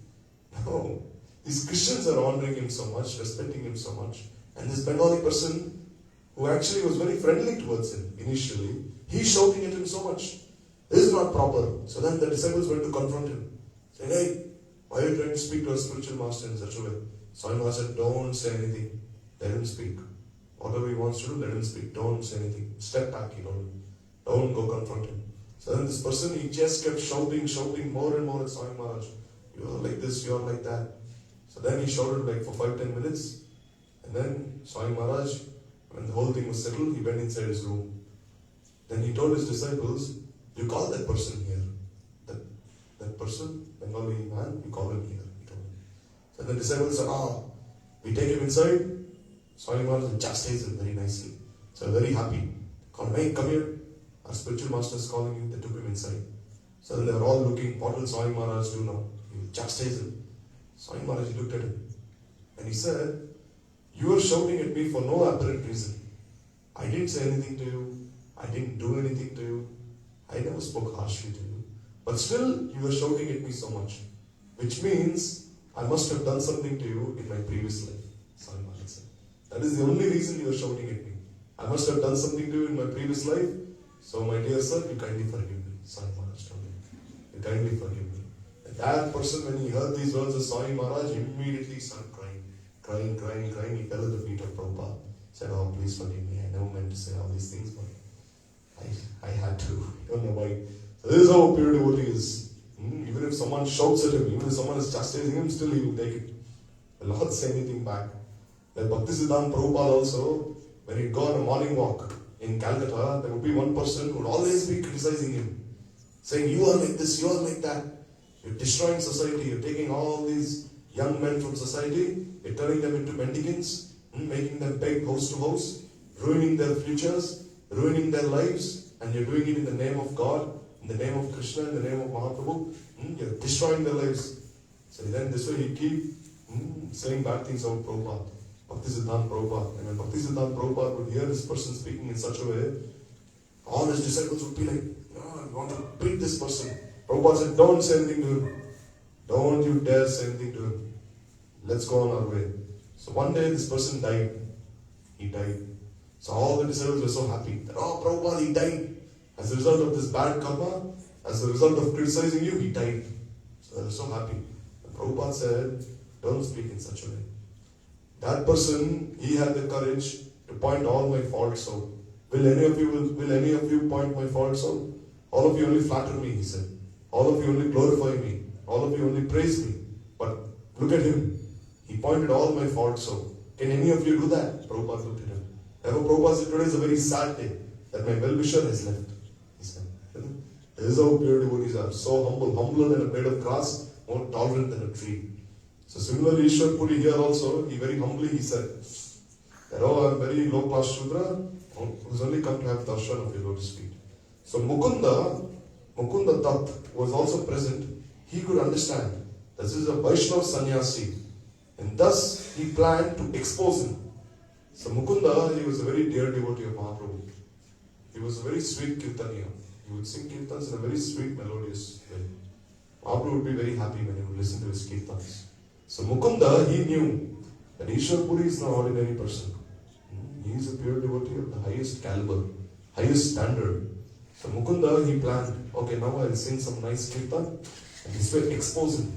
No. These Christians are honoring him so much, respecting him so much. And this Bengali person, who actually was very friendly towards him initially, he's shouting at him so much. This is not proper. So then the disciples went to confront him, saying, hey, why are you trying to speak to a spiritual master in such a way? Swami Maharaj said, don't say anything. Let him speak. Whatever he wants to do, let him speak. Don't say anything. Step back, he told him. Don't go confront him. So then this person, he just kept shouting more and more at Swami Maharaj. You are like this, you are like that. So then he shouted like for 5-10 minutes. And then Swami Maharaj, when the whole thing was settled, he went inside his room. Then he told his disciples, you call that person here. That person, Bengali man, you call him here. He told him. So the disciples said, we take him inside. Swami Maharaj chastised him very nicely. So very happy. Called him, hey, come here. Our spiritual master is calling you. They took him inside. So then they were all looking, what will Swami Maharaj do now? He will chastise him. Swami Maharaj looked at him. And he said, you are shouting at me for no apparent reason. I didn't say anything to you. I didn't do anything to you. I never spoke harshly to you. But still, you were shouting at me so much. Which means, I must have done something to you in my previous life. Swami Maharaj said. That is the only reason you were shouting at me. I must have done something to you in my previous life. So my dear sir, you kindly forgive me. Swami Maharaj told him. You kindly forgive me. And that person, when he heard these words of Swami Maharaj, immediately started crying. Crying. He fell at the feet of Prabhupada. Said, oh, please forgive me. I never meant to say all these things, but I had to. I don't know why. So this is how a pure devotee is. Even if someone shouts at him, even if someone is chastising him, still he will take it. He will not say anything back. Like Bhaktisiddhanta Prabhupada also, when he'd go on a morning walk in Calcutta, there would be one person who would always be criticizing him. Saying, you are like this, you are like that. You're destroying society, you're taking all these young men from society, you're turning them into mendicants, making them beg house to house, ruining their futures, ruining their lives, and you're doing it in the name of God, in the name of Krishna, in the name of Mahaprabhu. You're destroying their lives. So then this way he keep saying bad things about Prabhupada, Bhaktisiddhanta Prabhupada. And when Bhaktisiddhanta Prabhupada would hear this person speaking in such a way, all his disciples would be like, I want to beat this person. Prabhupada said, don't say anything to him. Don't you dare say anything to him. Let's go on our way. So one day this person died. He died. So all the disciples were so happy that, Prabhupada, he died. As a result of this bad karma, as a result of criticizing you, he died. So they were so happy. And Prabhupada said, don't speak in such a way. That person, he had the courage to point all my faults out. Will any of you point my faults out? All of you only flatter me, he said. All of you only glorify me. All of you only praise me. But look at him. He pointed all my faults out. Can any of you do that? Prabhupada looked at him. Therefore, Prabhupada said, today is a very sad day that my well-wisher has left. He said, this is how pure devotees are. So humble, humbler than a blade of grass, more tolerant than a tree. So similarly, Ishwar Puri here also, he very humbly he said, that, oh, I'm very low class Shudra, who's only come to have darshan of your lotus feet. So Mukunda Dutt was also present. He could understand this is a Vaishnav sannyasi, and thus he planned to expose him. So Mukunda, he was a very dear devotee of Mahaprabhu. He was a very sweet kirtaniya. He would sing kirtans in a very sweet, melodious way. Mahaprabhu would be very happy when he would listen to his kirtans. So Mukunda, he knew that Ishwar Puri is no ordinary person. He is a pure devotee of the highest caliber, highest standard. So Mukunda, he planned, okay, now I'll sing some nice kirtan and this way expose him.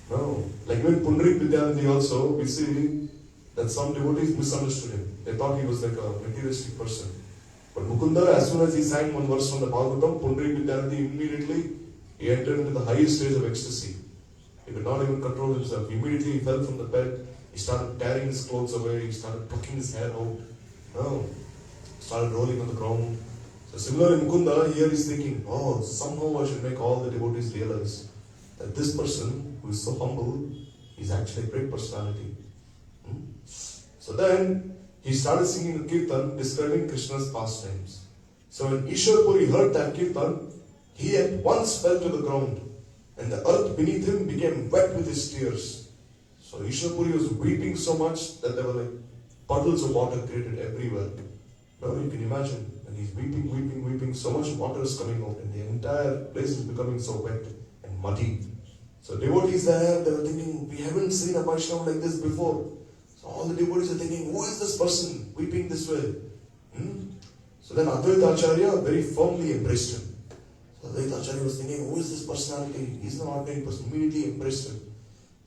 No, like when Pundarik Vidyanidhi also, we see that some devotees misunderstood him. They thought he was like a materialistic person. But Mukunda, as soon as he sang one verse from the Bhagavatam, Pundarik Vidyanidhi immediately he entered into the highest stage of ecstasy. He could not even control himself. Immediately he fell from the bed. He started tearing his clothes away. He started plucking his hair out. No, started rolling on the ground. So similarly, Mukunda here is thinking, oh, somehow I should make all the devotees realize that this person who is so humble is actually a great personality. So then he started singing a kirtan describing Krishna's pastimes. So when Ishwar Puri heard that kirtan, he at once fell to the ground and the earth beneath him became wet with his tears. So Ishwar Puri was weeping so much that there were like puddles of water created everywhere. Now you can imagine. And he's weeping, so much water is coming out and the entire place is becoming so wet and muddy. So devotees there, they were thinking, we haven't seen a Vaishnava like this before. So all the devotees are thinking, who is this person weeping this way? So then Advaita Acharya very firmly embraced him. So Advaita Acharya was thinking, who is this personality? He's not an ordinary person. Immediately embraced him.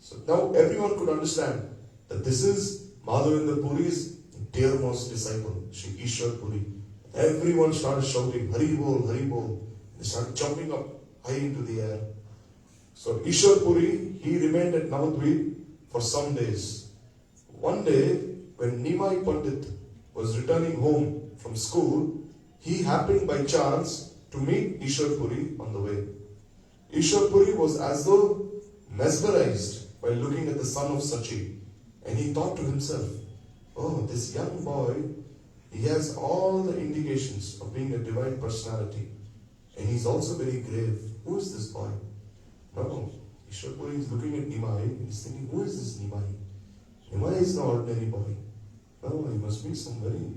So now everyone could understand that this is Madhavendra Puri's dearmost disciple, Shri Ishwar Puri. Everyone started shouting, Hari Bol, Hari Bol. They started jumping up high into the air. So Ishwar Puri, he remained at Navadvip for some days. One day, when Nimai Pandit was returning home from school, he happened by chance to meet Ishwar Puri on the way. Ishwar Puri was as though mesmerized by looking at the son of Sachi, and he thought to himself, oh, this young boy, he has all the indications of being a divine personality. And he's also very grave. Who is this boy? No. Ishwar Puri is looking at Nimai and he's thinking, who is this Nimai? Nimai is no ordinary boy. No, he must be some very...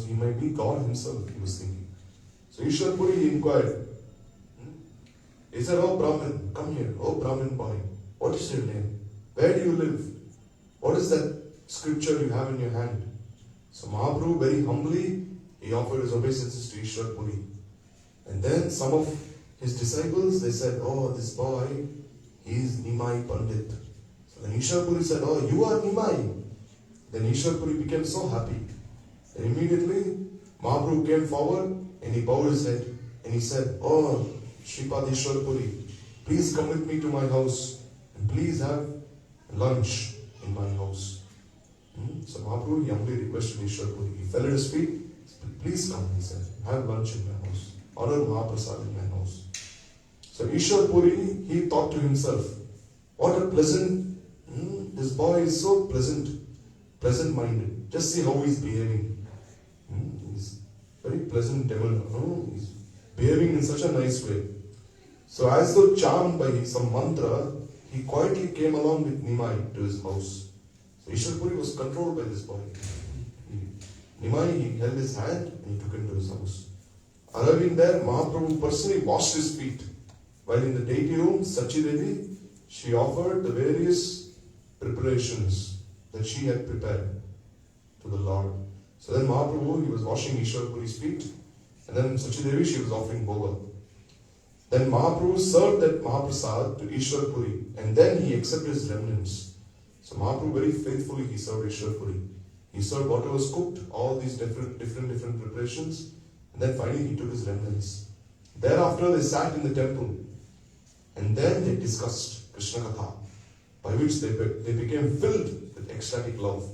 He might be God himself, he was thinking. So Ishwar Puri, he inquired. He said, oh Brahmin, come here. Oh Brahmin boy, what is your name? Where do you live? What is that scripture you have in your hand? So Mahaprabhu very humbly, he offered his obeisances to Ishwar Puri. And then some of his disciples, they said, oh, this boy, he is Nimai Pandit. So then Ishwar Puri said, oh, you are Nimai. Then Ishwar Puri became so happy. And immediately, Mahaprabhu came forward and he bowed his head and he said, oh, Shripad Ishwar Puri, please come with me to my house and please have lunch in my house. So Mahaprabhu, he humbly requested Ishwar Puri. He fell at his feet. Please come, he said. Have lunch in my house. Order Mahaprasad in my house. So Ishwar Puri, he thought to himself, what a pleasant, this boy is so pleasant-minded. Just see how he's behaving. He's very pleasant devil. He's behaving in such a nice way. So as though charmed by some mantra, he quietly came along with Nimai to his house. So Ishwar Puri was controlled by this boy. Nimai, he held his hand and he took him to his house. Arriving there, Mahaprabhu personally washed his feet. While in the deity room, Sachi Devi, she offered the various preparations that she had prepared to the Lord. So then Mahaprabhu, he was washing Ishwar Puri's feet. And then Sachi Devi, she was offering bhoga. Then Mahaprabhu served that Mahaprasad to Ishwar Puri. And then he accepted his remnants. So Mahaprabhu very faithfully, he served Ishwar Puri. He served whatever was cooked, all these different preparations. And then finally he took his remnants. Thereafter they sat in the temple. And then they discussed Krishna Katha, by which they became filled with ecstatic love.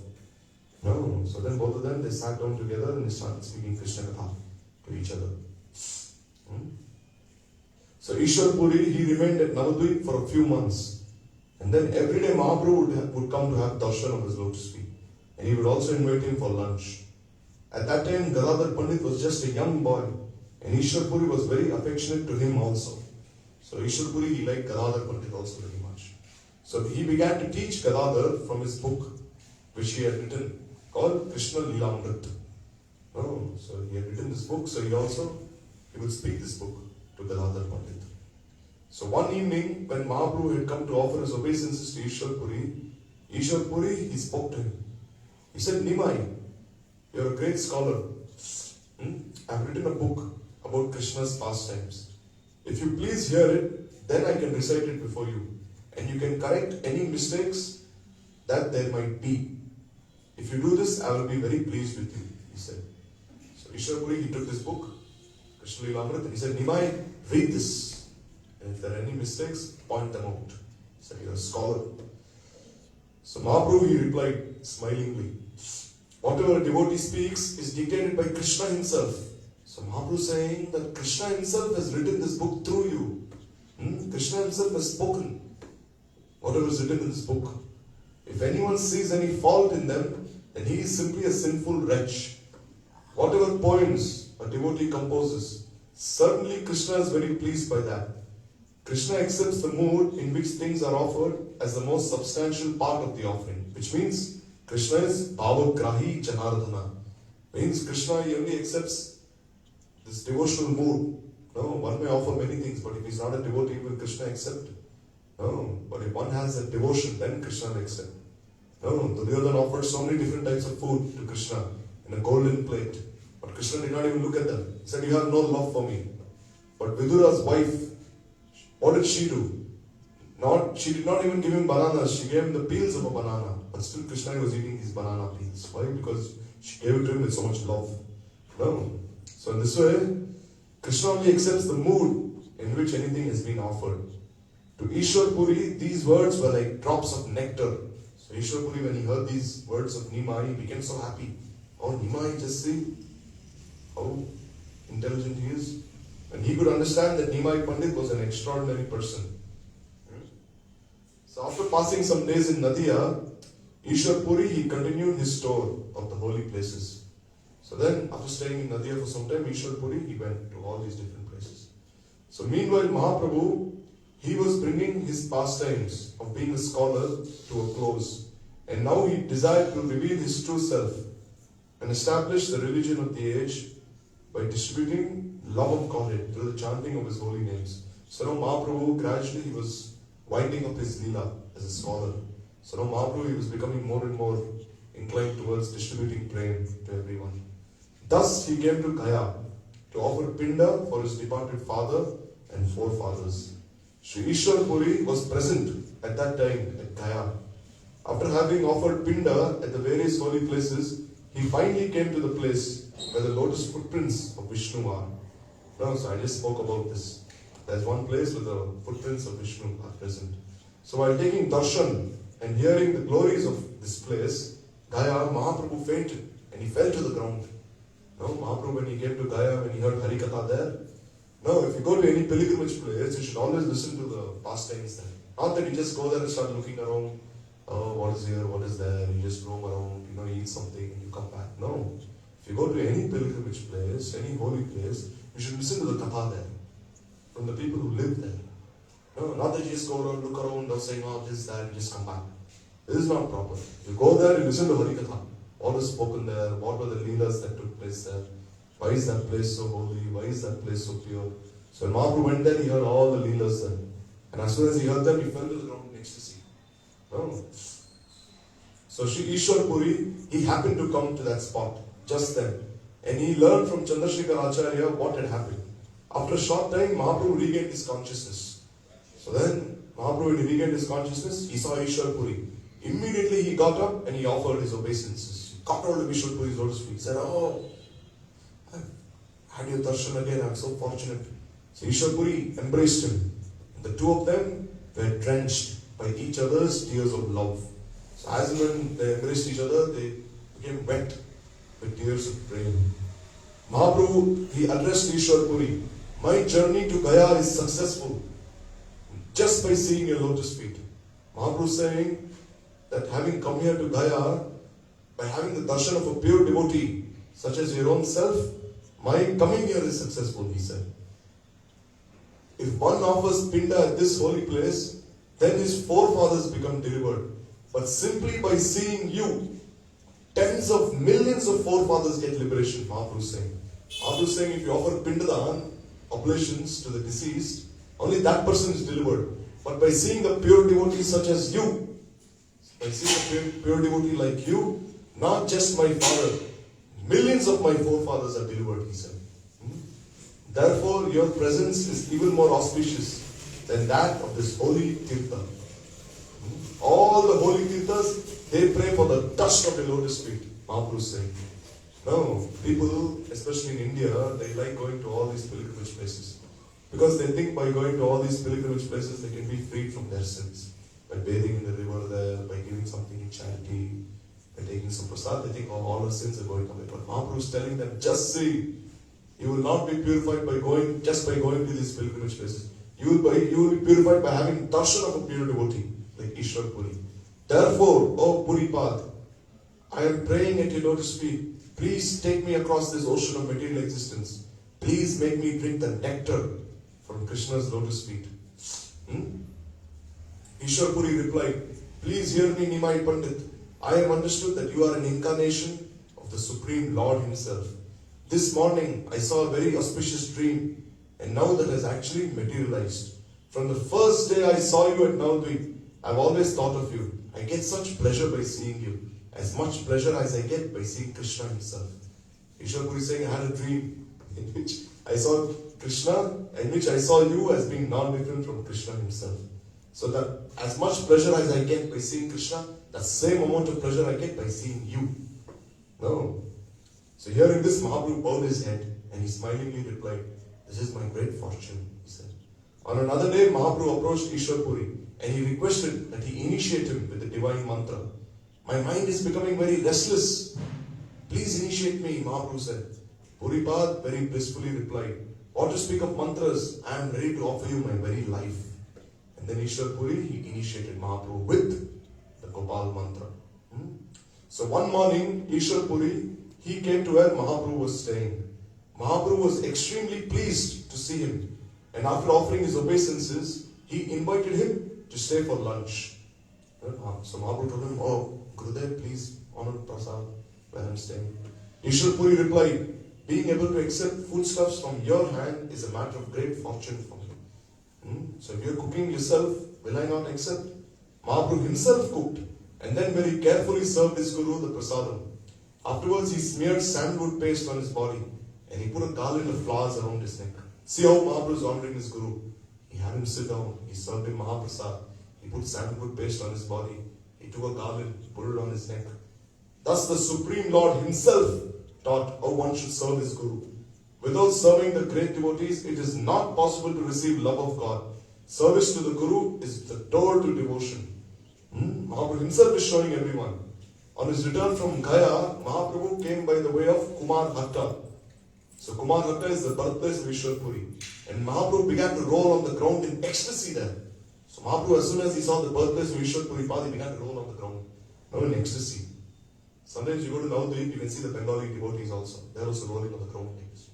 No, so then both of them, they sat down together and they started speaking Krishna Katha to each other. So Ishwar Puri, he remained at Navadvip for a few months. And then every day Mahaprabhu would come to have darshan of his lotus feet. and he would also invite him for lunch. At that time, Gadadhar Pandit was just a young boy, and Ishwar Puri was very affectionate to him also. So Ishwar Puri, he liked Gadadhar Pandit also very much. So he began to teach Gadadhar from his book, which he had written, called Krishna Leelamrit. Oh, so he had written this book, so he would speak this book to Gadadhar Pandit. So one evening, when Mahaprabhu had come to offer his obeisances to Ishwar Puri, he spoke to him. He said, Nimai, you're a great scholar. I've written a book about Krishna's pastimes. If you please hear it, then I can recite it before you. And you can correct any mistakes that there might be. If you do this, I will be very pleased with you, he said. So Ishwar Puri, he took this book, Krishna Leelamrit, and he said, Nimai, read this. And if there are any mistakes, point them out. He said, you're a scholar. So Mahaprabhu, he replied smilingly, whatever a devotee speaks is dictated by Krishna himself. So Mahaprabhu saying that Krishna himself has written this book through you. Krishna himself has spoken. Whatever is written in this book. If anyone sees any fault in them, then he is simply a sinful wretch. Whatever poems a devotee composes, certainly Krishna is very pleased by that. Krishna accepts the mood in which things are offered as the most substantial part of the offering, which means Krishna is Bhavagrahi Janardhana. Means Krishna, he only accepts this devotional mood. No, one may offer many things, but if he's not a devotee, will Krishna accept? No, but if one has a devotion, then Krishna will accept. No, Duryodhana offered so many different types of food to Krishna in a golden plate, but Krishna did not even look at them. He said, you have no love for me. But Vidura's wife, what did she do? She did not even give him bananas, she gave him the peels of a banana. But still Krishna was eating these banana peels. Why? Because she gave it to him with so much love. No. So in this way, Krishna only accepts the mood in which anything has been offered. To Ishwar Puri, these words were like drops of nectar. So Ishwar Puri, when he heard these words of Nimai, he became so happy. Oh, Nimai, just see how intelligent he is. And he could understand that Nimai Pandit was an extraordinary person. So after passing some days in Nadia, Ishwar Puri, he continued his tour of the holy places. So then, after staying in Nadia for some time, Ishwar Puri, he went to all these different places. So meanwhile, Mahaprabhu, he was bringing his pastimes of being a scholar to a close. And now he desired to reveal his true self and establish the religion of the age by distributing love of Godhead through the chanting of his holy names. So now Mahaprabhu, gradually he was winding up his Leela as a scholar. So now Mahaprabhu, he was becoming more and more inclined towards distributing praying to everyone. Thus he came to Gaya to offer Pinda for his departed father and forefathers. Sri Ishwar Puri was present at that time at Gaya. After having offered Pinda at the various holy places, he finally came to the place where the lotus footprints of Vishnu are. No, so I just spoke about this. There's one place where the footprints of Vishnu are present. So while taking darshan and hearing the glories of this place, Gaya, Mahaprabhu fainted and he fell to the ground. No, Mahaprabhu, when he came to Gaya, when he heard Harikatha there, no, if you go to any pilgrimage place, you should always listen to the pastimes there. Not that you just go there and start looking around, oh, what is here, what is there, you just roam around, eat something and you come back. No. If you go to any pilgrimage place, any holy place, you should listen to the katha there, from the people who live there. No, not that you just go around, look around, or saying, oh, this, that, and just come back. This is not proper. You go there, you listen to Harikatha. What was spoken there, what were the leelas that took place there, why is that place so holy, why is that place so pure. So when Mahaprabhu went there, he heard all the leelas there. And as soon as he heard them, he fell to the ground in ecstasy. No. So Sri Ishwar Puri, he happened to come to that spot just then. And he learned from Chandrasekhar Acharya what had happened. After a short time, Mahaprabhu regained his consciousness. So then, Mahaprabhu, when he regained his consciousness, he saw Ishwar Puri. Immediately he got up and he offered his obeisances. He caught hold of Ishwar Puri's lotus feet. He said, oh, I've had your darshan again, I'm so fortunate. So Ishwar Puri embraced him. And the two of them were drenched by each other's tears of love. So as and when they embraced each other, they became wet with tears of rain. Mahaprabhu, he addressed Ishwar Puri, my journey to Gaya is successful just by seeing your lotus feet. Mahaprabhu saying that having come here to Gaya, by having the darshan of a pure devotee, such as your own self, my coming here is successful, he said. If one offers pinda at this holy place, then his forefathers become delivered. But simply by seeing you, tens of millions of forefathers get liberation, Mahaprabhu is saying. Mahaprabhu is saying if you offer pindadan, oblations to the deceased, only that person is delivered. But by seeing the pure devotee such as you, by seeing a pure devotee like you, not just my father, millions of my forefathers are delivered, he said. Therefore, your presence is even more auspicious than that of this holy Tirtha. All the holy Tirthas, they pray for the dust of the lotus feet, Mahaprabhu is saying. No, people, especially in India, they like going to all these pilgrimage places. Because they think by going to all these pilgrimage places, they can be freed from their sins. By bathing in the river there, by giving something in charity, by taking some prasad, they think, oh, all our sins are going away. But Mahaprabhu is telling them, just see, you will not be purified by going to these pilgrimage places. You will be purified by having darshan of a pure devotee, like Ishwar Puri. Therefore, O Puripad, I am praying at your lotus feet. Please take me across this ocean of material existence. Please make me drink the nectar from Krishna's lotus feet. Ishwar Puri replied, please hear me, Nimai Pandit. I have understood that you are an incarnation of the Supreme Lord Himself. This morning, I saw a very auspicious dream, and now that has actually materialized. From the first day I saw you at Navadvip, I've always thought of you. I get such pleasure by seeing you, as much pleasure as I get by seeing Krishna himself. Ishwar Puri is saying, I had a dream in which I saw Krishna, in which I saw you as being non-different from Krishna himself. So that as much pleasure as I get by seeing Krishna, that same amount of pleasure I get by seeing you. No. So hearing this, Mahaprabhu bowed his head and he smilingly replied, this is my great fortune, he said. On another day, Mahaprabhu approached Ishwar Puri and he requested that he initiate him with the divine mantra. My mind is becoming very restless. Please initiate me, Mahaprabhu said. Puripad very blissfully replied, what to speak of mantras, I am ready to offer you my very life. And then Ishwar Puri, he initiated Mahaprabhu with the Gopal mantra. So one morning, Ishwar Puri, he came to where Mahaprabhu was staying. Mahaprabhu was extremely pleased to see him. And after offering his obeisances, he invited him to stay for lunch. So Mahaprabhu told him, oh, Gurudev, please honor prasad where I am staying. Ishwar Puri replied, being able to accept foodstuffs from your hand is a matter of great fortune for me. So if you are cooking yourself, will I not accept? Mahaprabhu himself cooked and then very carefully served his Guru the prasadam. Afterwards, he smeared sandalwood paste on his body and he put a garland of flowers around his neck. See how Mahaprabhu is honoring his Guru. He had him sit down, he served him Mahaprasad, he put sandalwood paste on his body, he took a garland, put it on his neck. Thus the Supreme Lord himself taught how one should serve his Guru. Without serving the great devotees, it is not possible to receive love of God. Service to the Guru is the door to devotion. Mahaprabhu himself is showing everyone. On his return from Gaya, Mahaprabhu came by the way of Kumar Hatta. So Kumar Hatta is the birthplace of Ishwar Puri. And Mahaprabhu began to roll on the ground in ecstasy there. So Mahaprabhu, as soon as he saw the birthplace of Ishwar Puri, he began to roll on the ground. Now in ecstasy. Sometimes you go to Navadvip, you can see the Bengali devotees also. They are also rolling on the ground like this.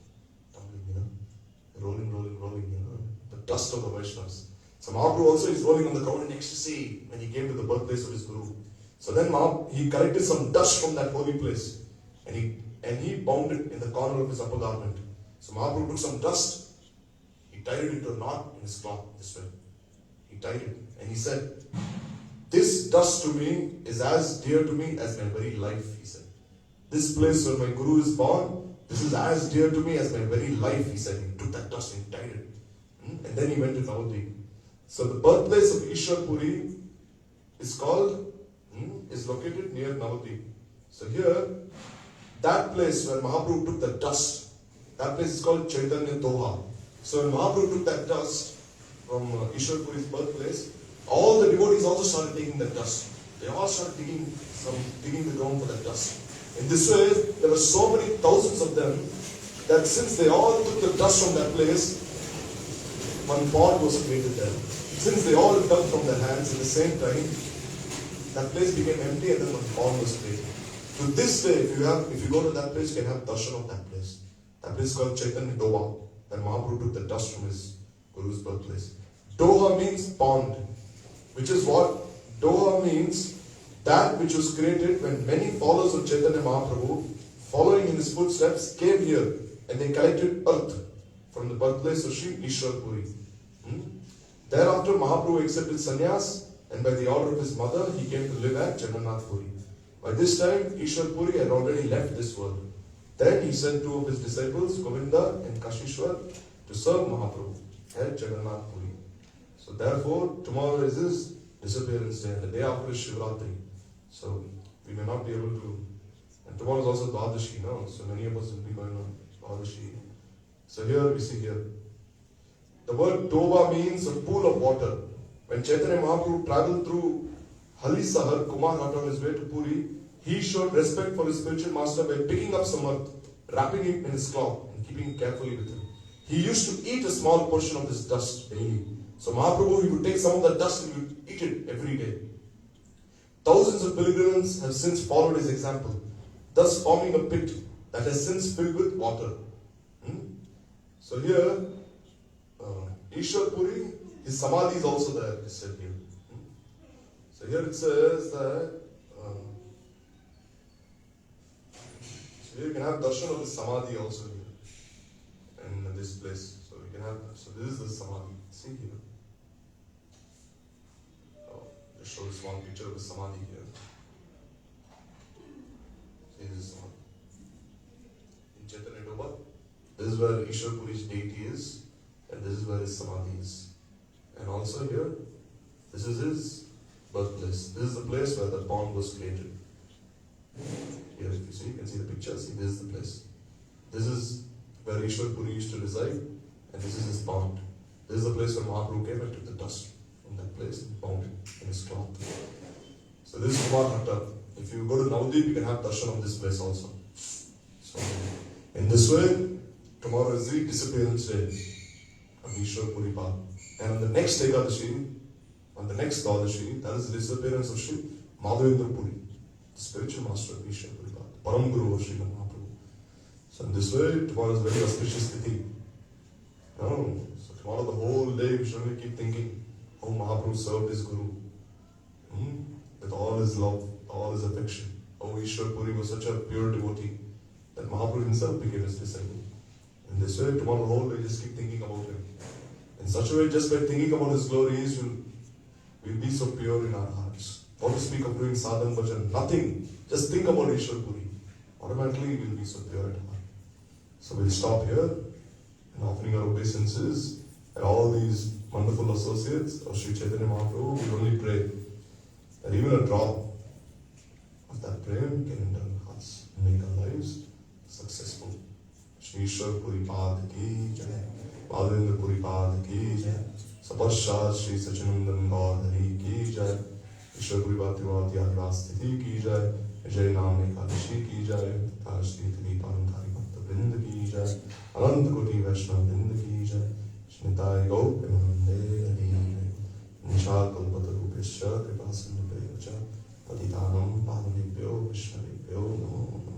Tumbling, rolling, the dust of the Vaishnavas. So Mahaprabhu also is rolling on the ground in ecstasy when he came to the birthplace of his Guru. So then he collected some dust from that holy place and he bound it in the corner of his upper garment. So Mahaprabhu took some dust, he tied it into a knot in his cloth this way. He tied it and he said, this dust to me is as dear to me as my very life, he said. This place where my Guru is born, this is as dear to me as my very life, he said. He took that dust and tied it. And then he went to Navadvip. So the birthplace of Ishwar Puri is located near Navadvip. So here, that place where Mahaprabhu took the dust, that place is called Chaitanya Toha. So when Mahaprabhu took that dust from Ishwar Puri's birthplace, all the devotees also started taking that dust. They all started digging the ground for that dust. In this way, there were so many thousands of them that since they all took the dust from that place, one pot was created there. Since they all dug from their hands at the same time, that place became empty and then one pond was created. To this day, if you go to that place, you can have darshan of that place. That place is called Chaitanya Doha. That Mahaprabhu took the dust from his Guru's birthplace. Doha means pond, which is what? Doha means that which was created when many followers of Chaitanya Mahaprabhu, following in his footsteps, came here and they collected earth from the birthplace of Sri Ishwar Puri. Thereafter, Mahaprabhu accepted sannyas, and by the order of his mother, he came to live at Jagannath Puri. By this time, Ishwar Puri had already left this world. Then he sent two of his disciples, Govinda and Kashishwar, to serve Mahaprabhu at Jagannath Puri. So therefore, tomorrow is his disappearance day, and the day after is Shivratri. So we may not be able to. And tomorrow is also Dwadashi, no? So many of us will be going on Dwadashi. So here we see here. The word Doba means a pool of water. When Chaitanya Mahaprabhu traveled through Halisahar, Kumarhat on his way to Puri, he showed respect for his spiritual master by picking up some earth, wrapping it in his cloth and keeping it carefully with him. He used to eat a small portion of this dust daily. So Mahaprabhu, he would take some of that dust and he would eat it every day. Thousands of pilgrims have since followed his example, thus forming a pit that has since filled with water. So here, Ishwar Puri, his samadhi is also there, it is said here. So here it says that so here you can have darshan of the samadhi also here in this place. So you can have, so this is the samadhi. See here. Just show a small picture of the samadhi here. See this samadhi. In Chaitanya Doba, this is where Ishwar Puri's deity is, and this is where his samadhi is. And also here, this is his birthplace. This is the place where the pond was created. Here, if you see, you can see the picture. See, this is the place. This is where Ishwar Puri used to reside, and this is his pond. This is the place where Mahaprabhu came and took the dust from that place and bound it in his cloth. So this is Kumar Hatta. If you go to Navadvip, you can have darshan of this place also. So, in this way, tomorrow is the disappearance day of Ishwar Puri Pad. And on the next Ekadashi, on the next Dwadashi, that is the disappearance of Sri Madhavendra Puri, the spiritual master of Ishwar Puri Pad, Param Guru of Sri Mahaprabhu. So in this way, tomorrow is very auspicious tithi. No, so tomorrow the whole day we should only keep thinking how Mahaprabhu served his Guru. With all his love, all his affection. How Ishwar Puri was such a pure devotee that Mahaprabhu himself became his disciple. In this way, tomorrow the whole day just keep thinking about him. In such a way, just by thinking about his glories, we'll be so pure in our hearts. Not to speak of doing sadhan bhajan, nothing. Just think about Ishwar Puri. Automatically, we'll be so pure at heart. So we'll stop here and offering our obeisances and all these wonderful associates of Sri Chaitanya Mahaprabhu. We'll only pray that even a drop of that prayer can enter our hearts and make our lives successful. Shri Ishwar Puri Pad ki jai. Madhavendra Puri Pad ki jai. Sapashat Shri Sachinandan Gaudhari ki jai. Ishwar Puri Bhaktivati Adivasthiti ki jai. Jai Nam Ekadashi ki jai. Shri Tili Parankari Bhakta Vrinda ki jai. Anant Koti Vaishnava Vrinda ki jai. Shnitai Gaup Emanande Adi. Nishal Kalpata Rupesha Kripasan Rupecha. Patitanam Pavanebhyo Vishnavebhyo Namo